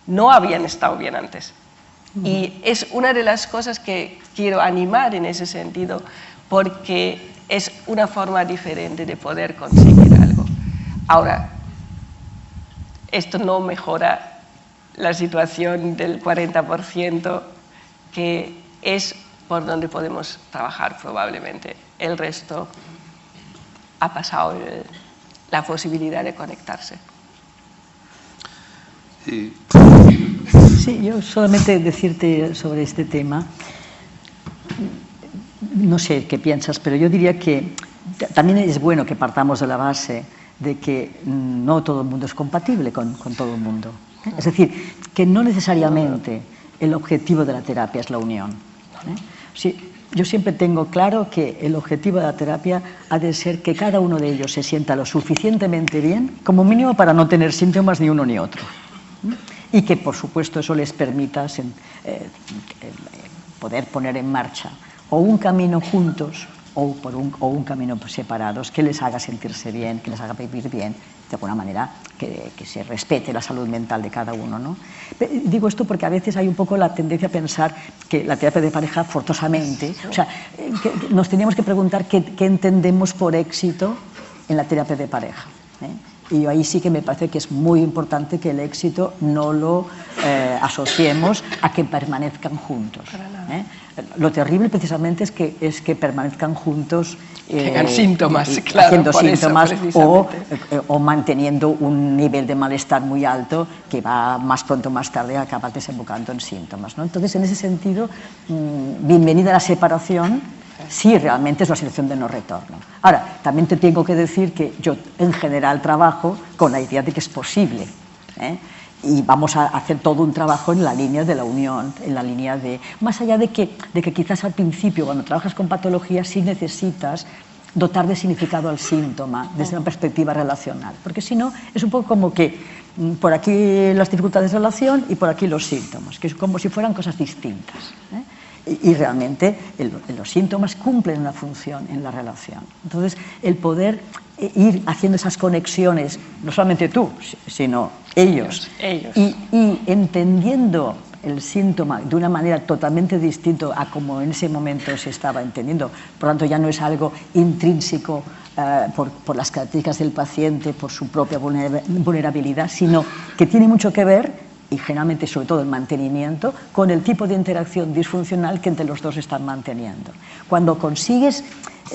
No habían estado bien antes. Y es una de las cosas que quiero animar en ese sentido, porque es una forma diferente de poder conseguir algo. Ahora, esto no mejora la situación del 40%, que es por donde podemos trabajar probablemente. El resto ha pasado la posibilidad de conectarse. Sí, yo solamente decirte sobre este tema, no sé qué piensas, pero yo diría que también es bueno que partamos de la base de que no todo el mundo es compatible con todo el mundo. Es decir, que no necesariamente el objetivo de la terapia es la unión. Sí, yo siempre tengo claro que el objetivo de la terapia ha de ser que cada uno de ellos se sienta lo suficientemente bien, como mínimo para no tener síntomas ni uno ni otro. Y que, por supuesto, eso les permita poder poner en marcha o un camino juntos o un camino separados que les haga sentirse bien, que les haga vivir bien, de alguna manera que se respete la salud mental de cada uno, ¿no? Digo esto porque a veces hay un poco la tendencia a pensar que la terapia de pareja forzosamente, o sea, que nos teníamos que preguntar qué entendemos por éxito en la terapia de pareja, Y ahí sí que me parece que es muy importante que el éxito no lo asociemos a que permanezcan juntos. Lo terrible precisamente es que permanezcan juntos tengan síntomas, claro, haciendo síntomas eso, o manteniendo un nivel de malestar muy alto que va más pronto o más tarde a acabar desembocando en síntomas, ¿no? Entonces, en ese sentido, bienvenida a la separación, sí, realmente es una situación de no retorno. Ahora, también te tengo que decir que yo en general trabajo con la idea de que es posible, y vamos a hacer todo un trabajo en la línea de la unión, en la línea de... Más allá de que quizás al principio, cuando trabajas con patología, sí necesitas dotar de significado al síntoma desde una perspectiva relacional, porque si no, es un poco como que por aquí las dificultades de relación y por aquí los síntomas, que es como si fueran cosas distintas, Y realmente los síntomas cumplen una función en la relación. Entonces, el poder ir haciendo esas conexiones, no solamente tú, sino ellos. Y entendiendo el síntoma de una manera totalmente distinta a como en ese momento se estaba entendiendo. Por lo tanto, ya no es algo intrínseco por las características del paciente, por su propia vulnerabilidad, sino que tiene mucho que ver, y generalmente sobre todo el mantenimiento, con el tipo de interacción disfuncional que entre los dos están manteniendo. Cuando consigues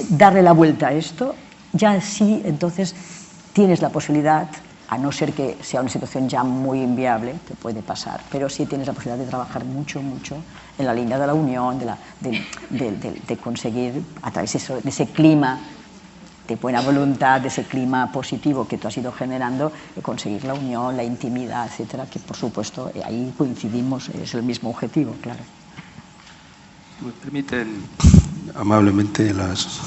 darle la vuelta a esto, ya sí, entonces tienes la posibilidad, a no ser que sea una situación ya muy inviable, que puede pasar, pero sí tienes la posibilidad de trabajar mucho, mucho en la línea de la unión, de conseguir, a través de ese clima de buena voluntad, de ese clima positivo que tú has ido generando, conseguir la unión, la intimidad, etcétera, que por supuesto ahí coincidimos, es el mismo objetivo, claro. Me permiten amablemente las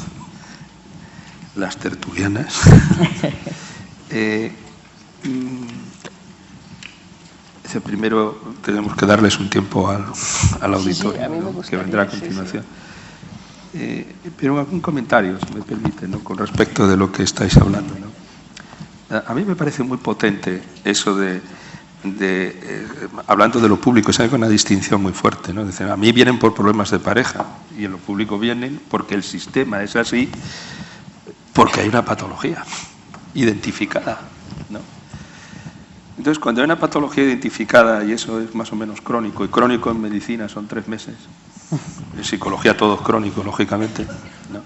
tertulianas. Primero tenemos que darles un tiempo al auditorio, ¿no? Que vendrá a continuación. Pero algún comentario, si me permite, ¿no? Con respecto de lo que estáis hablando, ¿no? A mí me parece muy potente eso hablando de lo público, es una distinción muy fuerte, ¿no? Dicen, a mí vienen por problemas de pareja y en lo público vienen porque el sistema es así, porque hay una patología identificada, ¿no? Entonces, cuando hay una patología identificada, y eso es más o menos crónico, y crónico en medicina son 3 meses, en psicología todo es crónico, lógicamente, ¿no?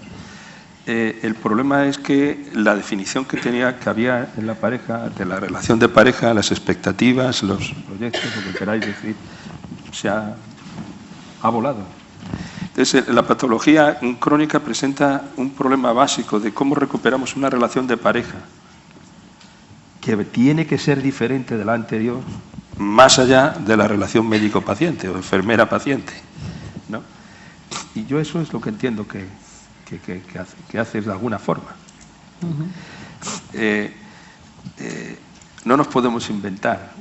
El problema es que la definición que había en la pareja, de la relación de pareja, las expectativas, los proyectos, lo que queráis decir, se ha volado. Entonces, la patología crónica presenta un problema básico de cómo recuperamos una relación de pareja que tiene que ser diferente de la anterior, más allá de la relación médico-paciente o enfermera-paciente, ¿no? Y yo eso es lo que entiendo que haces de alguna forma. No nos podemos inventar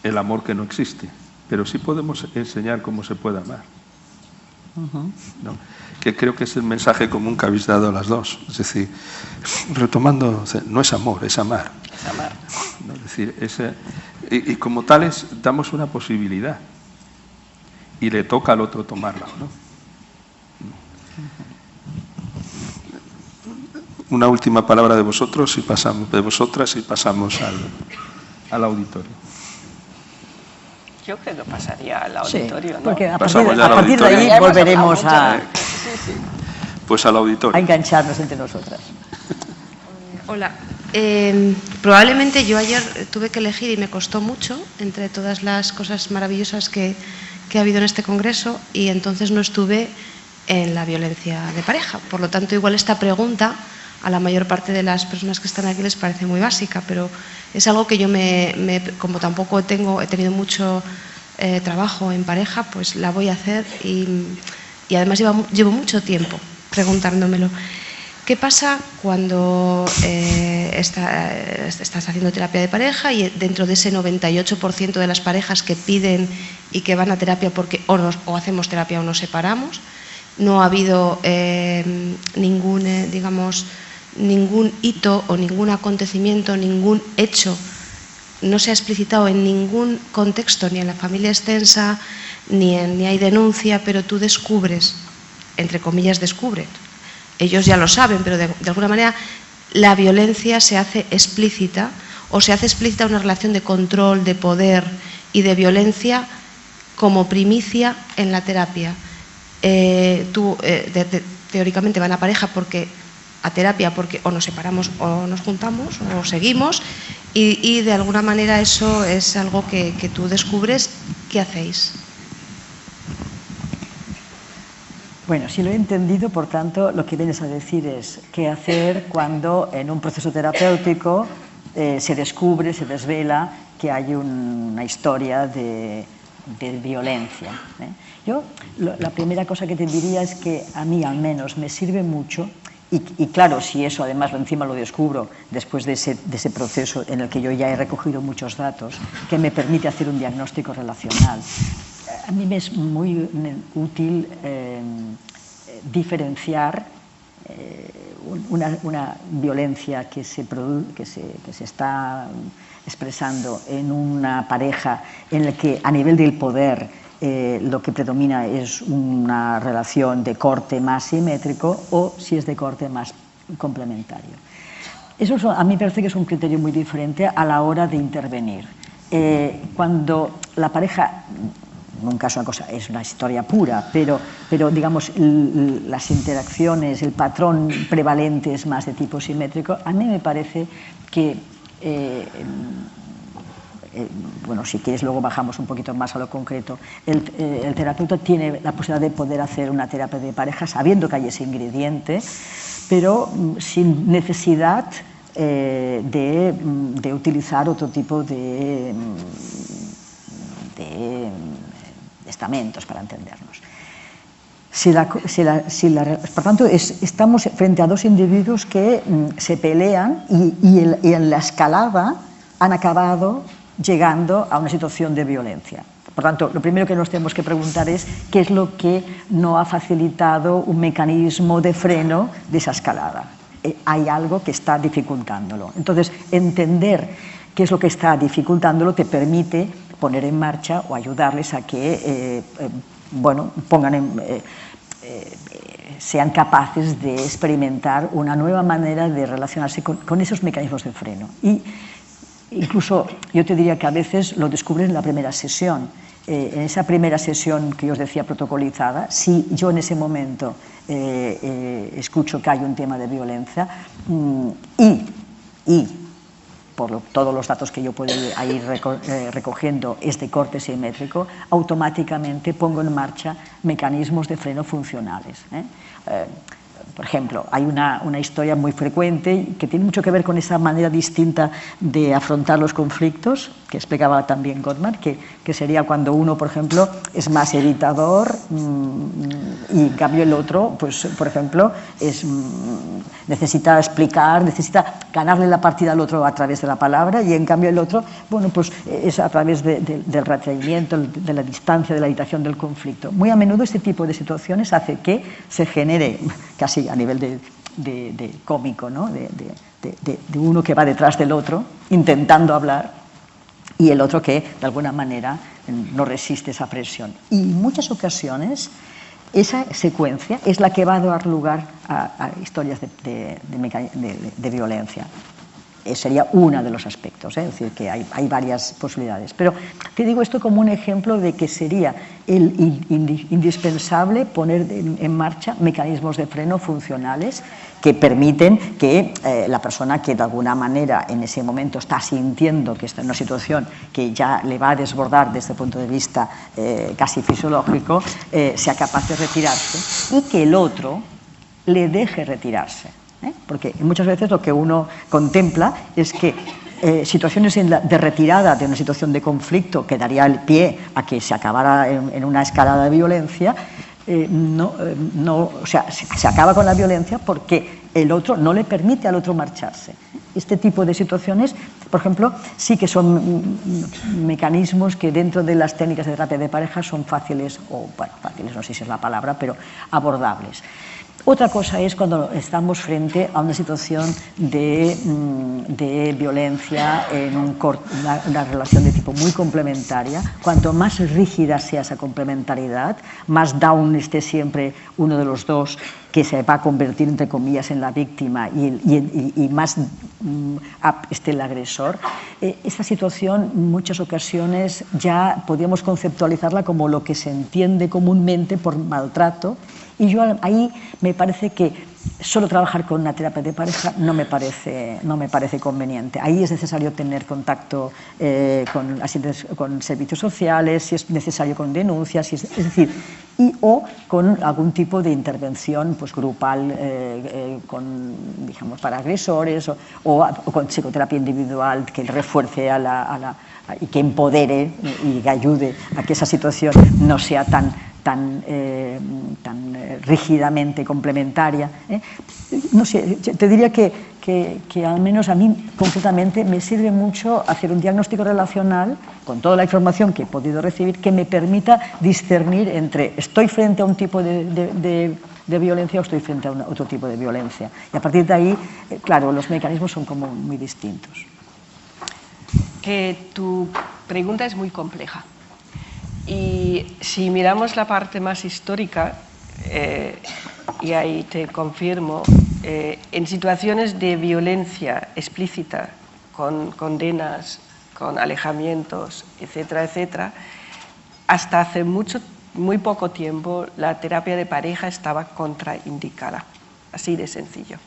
el amor que no existe, pero sí podemos enseñar cómo se puede amar, ¿no? Que creo que es el mensaje común que habéis dado a las dos. Es decir, retomando, no es amor, es amar. Es amar. ¿No? Es decir, y como tales damos una posibilidad y le toca al otro tomarla, ¿no? Una última palabra de vosotros y vosotras y pasamos al auditorio. Yo creo que pasaría al auditorio, sí, ¿no? Porque a partir de ahí volveremos pues al auditorio. a engancharnos entre nosotras. Hola. Probablemente yo ayer tuve que elegir y me costó mucho entre todas las cosas maravillosas que ha habido en este congreso, y entonces no estuve en la violencia de pareja. Por lo tanto, igual esta pregunta a la mayor parte de las personas que están aquí les parece muy básica, pero es algo que yo como tampoco he tenido mucho trabajo en pareja, pues la voy a hacer, y además llevo mucho tiempo preguntándomelo. ¿Qué pasa cuando estás haciendo terapia de pareja y dentro de ese 98% de las parejas que piden y que van a terapia porque o hacemos terapia o nos separamos, no ha habido ningún hito o ningún acontecimiento, ningún hecho, no se ha explicitado en ningún contexto, ni en la familia extensa, ni hay denuncia, pero tú descubres, entre comillas descubres, ellos ya lo saben, pero de alguna manera la violencia se hace explícita, o se hace explícita una relación de control, de poder y de violencia como primicia en la terapia. Teóricamente van a pareja a terapia porque o nos separamos o nos juntamos o seguimos, y de alguna manera eso es algo que tú descubres. ¿Qué hacéis? Bueno, si lo he entendido, por tanto, lo que vienes a decir es qué hacer cuando en un proceso terapéutico se descubre, se desvela que hay una historia de violencia. Yo, la primera cosa que te diría es que a mí al menos me sirve mucho, y claro, si eso además encima lo descubro después de ese proceso en el que yo ya he recogido muchos datos, que me permite hacer un diagnóstico relacional. A mí me es muy útil diferenciar una violencia que se está expresando en una pareja en la que a nivel del poder lo que predomina es una relación de corte más simétrico, o si es de corte más complementario. Eso a mí me parece que es un criterio muy diferente a la hora de intervenir. Cuando la pareja, en un caso es una historia pura, pero digamos las interacciones, el patrón prevalente es más de tipo simétrico, a mí me parece que, bueno, si quieres luego bajamos un poquito más a lo concreto, el terapeuta tiene la posibilidad de poder hacer una terapia de pareja sabiendo que hay ese ingrediente, pero sin necesidad de utilizar otro tipo de estamentos, para entendernos. Por tanto, estamos frente a dos individuos que se pelean y en la escalada han acabado llegando a una situación de violencia. Por tanto, lo primero que nos tenemos que preguntar es qué es lo que no ha facilitado un mecanismo de freno de esa escalada. Hay algo que está dificultándolo. Entonces, entender qué es lo que está dificultándolo te permite poner en marcha o ayudarles a que sean capaces de experimentar una nueva manera de relacionarse con esos mecanismos de freno. Y incluso yo te diría que a veces lo descubren en la primera sesión. En esa primera sesión que yo os decía protocolizada, si yo en ese momento escucho que hay un tema de violencia y por todos los datos que yo puedo ir recogiendo es de corte simétrico, automáticamente pongo en marcha mecanismos de freno funcionales. Por ejemplo, hay una historia muy frecuente que tiene mucho que ver con esa manera distinta de afrontar los conflictos, que explicaba también Gottman, que sería cuando uno, por ejemplo, es más evitador y en cambio el otro, pues, por ejemplo, necesita explicar, necesita ganarle la partida al otro a través de la palabra, y en cambio el otro, bueno, pues es a través del retraimiento, de la distancia, de la evitación del conflicto. Muy a menudo este tipo de situaciones hace que se genere, casi a nivel de cómico, ¿no? de uno que va detrás del otro intentando hablar y el otro que de alguna manera no resiste esa presión. Y en muchas ocasiones esa secuencia es la que va a dar lugar a historias de violencia. sería uno de los aspectos, es decir, que hay varias posibilidades. Pero te digo esto como un ejemplo de que sería indispensable poner en marcha mecanismos de freno funcionales que permiten que la persona que de alguna manera en ese momento está sintiendo que está en una situación que ya le va a desbordar desde el punto de vista casi fisiológico, sea capaz de retirarse y que el otro le deje retirarse. Porque muchas veces lo que uno contempla es que situaciones de retirada de una situación de conflicto que daría el pie a que se acabara en una escalada de violencia, o sea, se acaba con la violencia porque el otro no le permite al otro marcharse. Este tipo de situaciones, por ejemplo, sí que son mecanismos que dentro de las técnicas de terapia de pareja son fáciles, o bueno, fáciles no sé si es la palabra, pero abordables. Otra cosa es cuando estamos frente a una situación de violencia en una relación de tipo muy complementaria. Cuanto más rígida sea esa complementariedad, más down esté siempre uno de los dos, que se va a convertir, entre comillas, en la víctima y más up esté el agresor. Esta situación, en muchas ocasiones, ya podríamos conceptualizarla como lo que se entiende comúnmente por maltrato. Y yo ahí me parece que solo trabajar con una terapia de pareja no me parece conveniente. Ahí es necesario tener contacto con servicios sociales, si es necesario con denuncias, es decir, o con algún tipo de intervención pues, grupal digamos, para agresores o con psicoterapia individual que refuerce y que empodere y que ayude a que esa situación no sea tan rígidamente complementaria. No sé, te diría que al menos a mí concretamente me sirve mucho hacer un diagnóstico relacional con toda la información que he podido recibir que me permita discernir entre estoy frente a un tipo de violencia o estoy frente a otro tipo de violencia. Y a partir de ahí, claro, los mecanismos son como muy distintos. Que tu pregunta es muy compleja. Y si miramos la parte más histórica, y ahí te confirmo, en situaciones de violencia explícita, con condenas, con alejamientos, etcétera, etcétera, hasta hace muy poco tiempo la terapia de pareja estaba contraindicada, así de sencillo.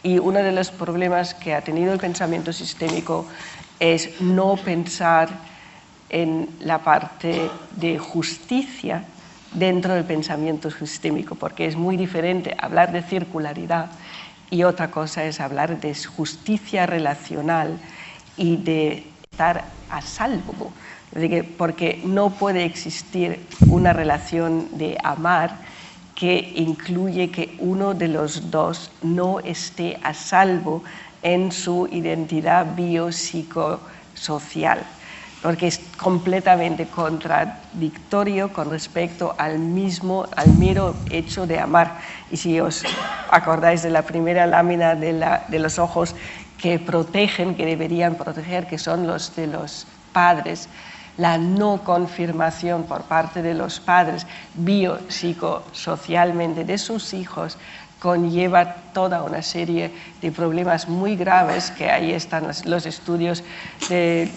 Y uno de los problemas que ha tenido el pensamiento sistémico es no pensar en la parte de justicia dentro del pensamiento sistémico, porque es muy diferente hablar de circularidad y otra cosa es hablar de justicia relacional y de estar a salvo, porque no puede existir una relación de amar que incluye que uno de los dos no esté a salvo en su identidad biopsicosocial, porque es completamente contradictorio con respecto al mero hecho de amar. Y si os acordáis de la primera lámina de los ojos que protegen, que deberían proteger, que son los de los padres, la no confirmación por parte de los padres biopsicosocialmente de sus hijos conlleva toda una serie de problemas muy graves, que ahí están los estudios de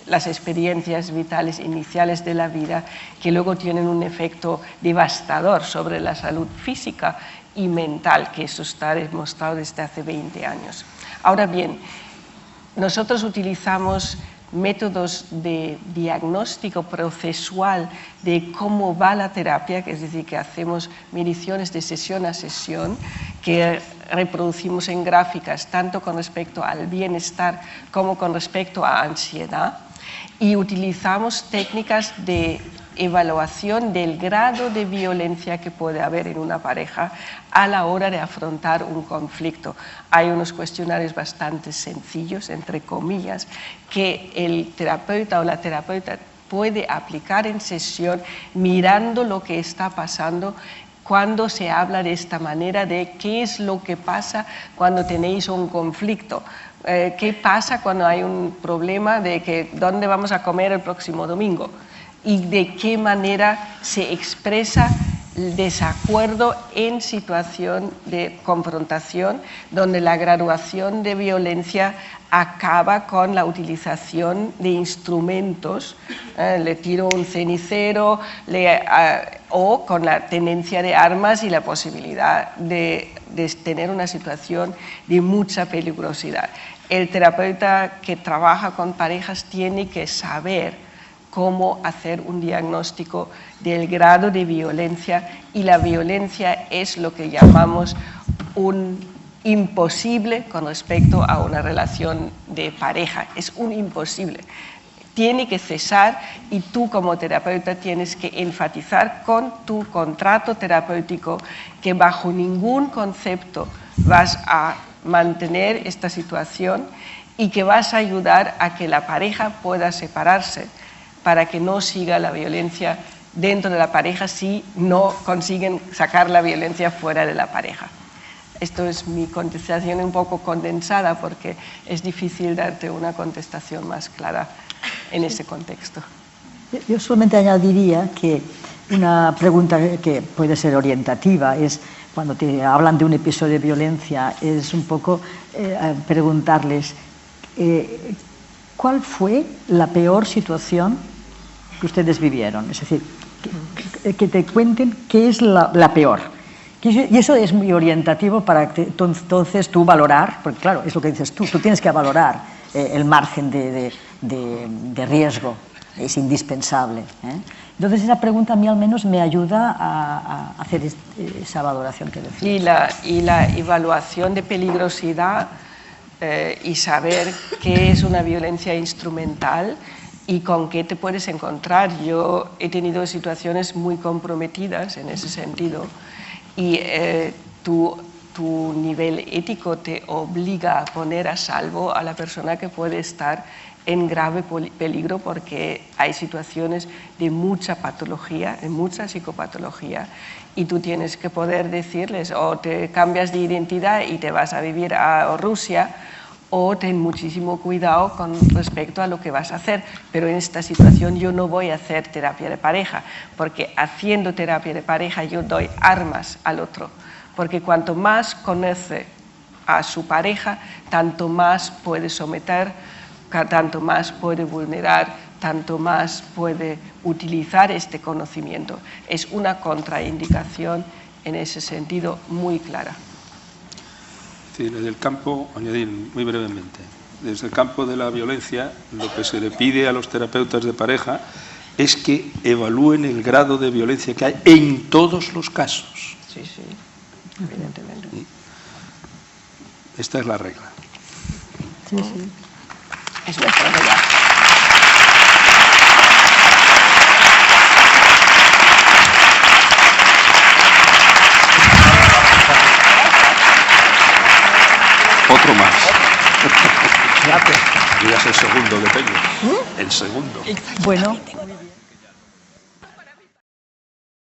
las experiencias vitales iniciales de la vida, que luego tienen un efecto devastador sobre la salud física y mental, que eso está demostrado desde hace 20 años. Ahora bien, nosotros utilizamos métodos de diagnóstico procesual de cómo va la terapia, que es decir, que hacemos mediciones de sesión a sesión, que reproducimos en gráficas tanto con respecto al bienestar como con respecto a ansiedad, y utilizamos técnicas de evaluación del grado de violencia que puede haber en una pareja a la hora de afrontar un conflicto. Hay unos cuestionarios bastante sencillos, entre comillas, que el terapeuta o la terapeuta puede aplicar en sesión mirando lo que está pasando cuando se habla de esta manera de qué es lo que pasa cuando tenéis un conflicto. ¿Qué pasa cuando hay un problema de que dónde vamos a comer el próximo domingo? Y de qué manera se expresa el desacuerdo en situación de confrontación, donde la graduación de violencia acaba con la utilización de instrumentos, le tiro un cenicero, o con la tenencia de armas y la posibilidad de tener una situación de mucha peligrosidad. El terapeuta que trabaja con parejas tiene que saber cómo hacer un diagnóstico del grado de violencia, y la violencia es lo que llamamos un imposible con respecto a una relación de pareja. Es un imposible. Tiene que cesar, y tú como terapeuta tienes que enfatizar con tu contrato terapéutico que bajo ningún concepto vas a mantener esta situación y que vas a ayudar a que la pareja pueda separarse para que no siga la violencia dentro de la pareja si no consiguen sacar la violencia fuera de la pareja. Esto es mi contestación un poco condensada porque es difícil darte una contestación más clara en ese contexto. Yo solamente añadiría que una pregunta que puede ser orientativa es, cuando te hablan de un episodio de violencia, es un poco preguntarles ¿cuál fue la peor situación que ustedes vivieron? Es decir, que te cuenten qué es la peor. Y eso es muy orientativo para que entonces tú valorar, porque claro, es lo que dices tú tienes que valorar el margen de riesgo, es indispensable. Entonces esa pregunta a mí al menos me ayuda a hacer esa valoración que decías. Y la evaluación de peligrosidad y saber qué es una violencia instrumental y con qué te puedes encontrar. Yo he tenido situaciones muy comprometidas en ese sentido, y tu nivel ético te obliga a poner a salvo a la persona que puede estar en grave peligro, porque hay situaciones de mucha patología, de mucha psicopatología, y tú tienes que poder decirles o te cambias de identidad y te vas a vivir a Rusia, o ten muchísimo cuidado con respecto a lo que vas a hacer. Pero en esta situación yo no voy a hacer terapia de pareja, porque haciendo terapia de pareja yo doy armas al otro, porque cuanto más conoce a su pareja, tanto más puede someter, tanto más puede vulnerar, tanto más puede utilizar este conocimiento. Es una contraindicación en ese sentido muy clara. Sí, desde el campo, añadir muy brevemente, desde el campo de la violencia, lo que se le pide a los terapeutas de pareja es que evalúen el grado de violencia que hay en todos los casos. Sí, sí, evidentemente. Esta es la regla. Sí, sí. Es nuestra regla. Otro más. Ya es el segundo que tengo. El segundo. Bueno.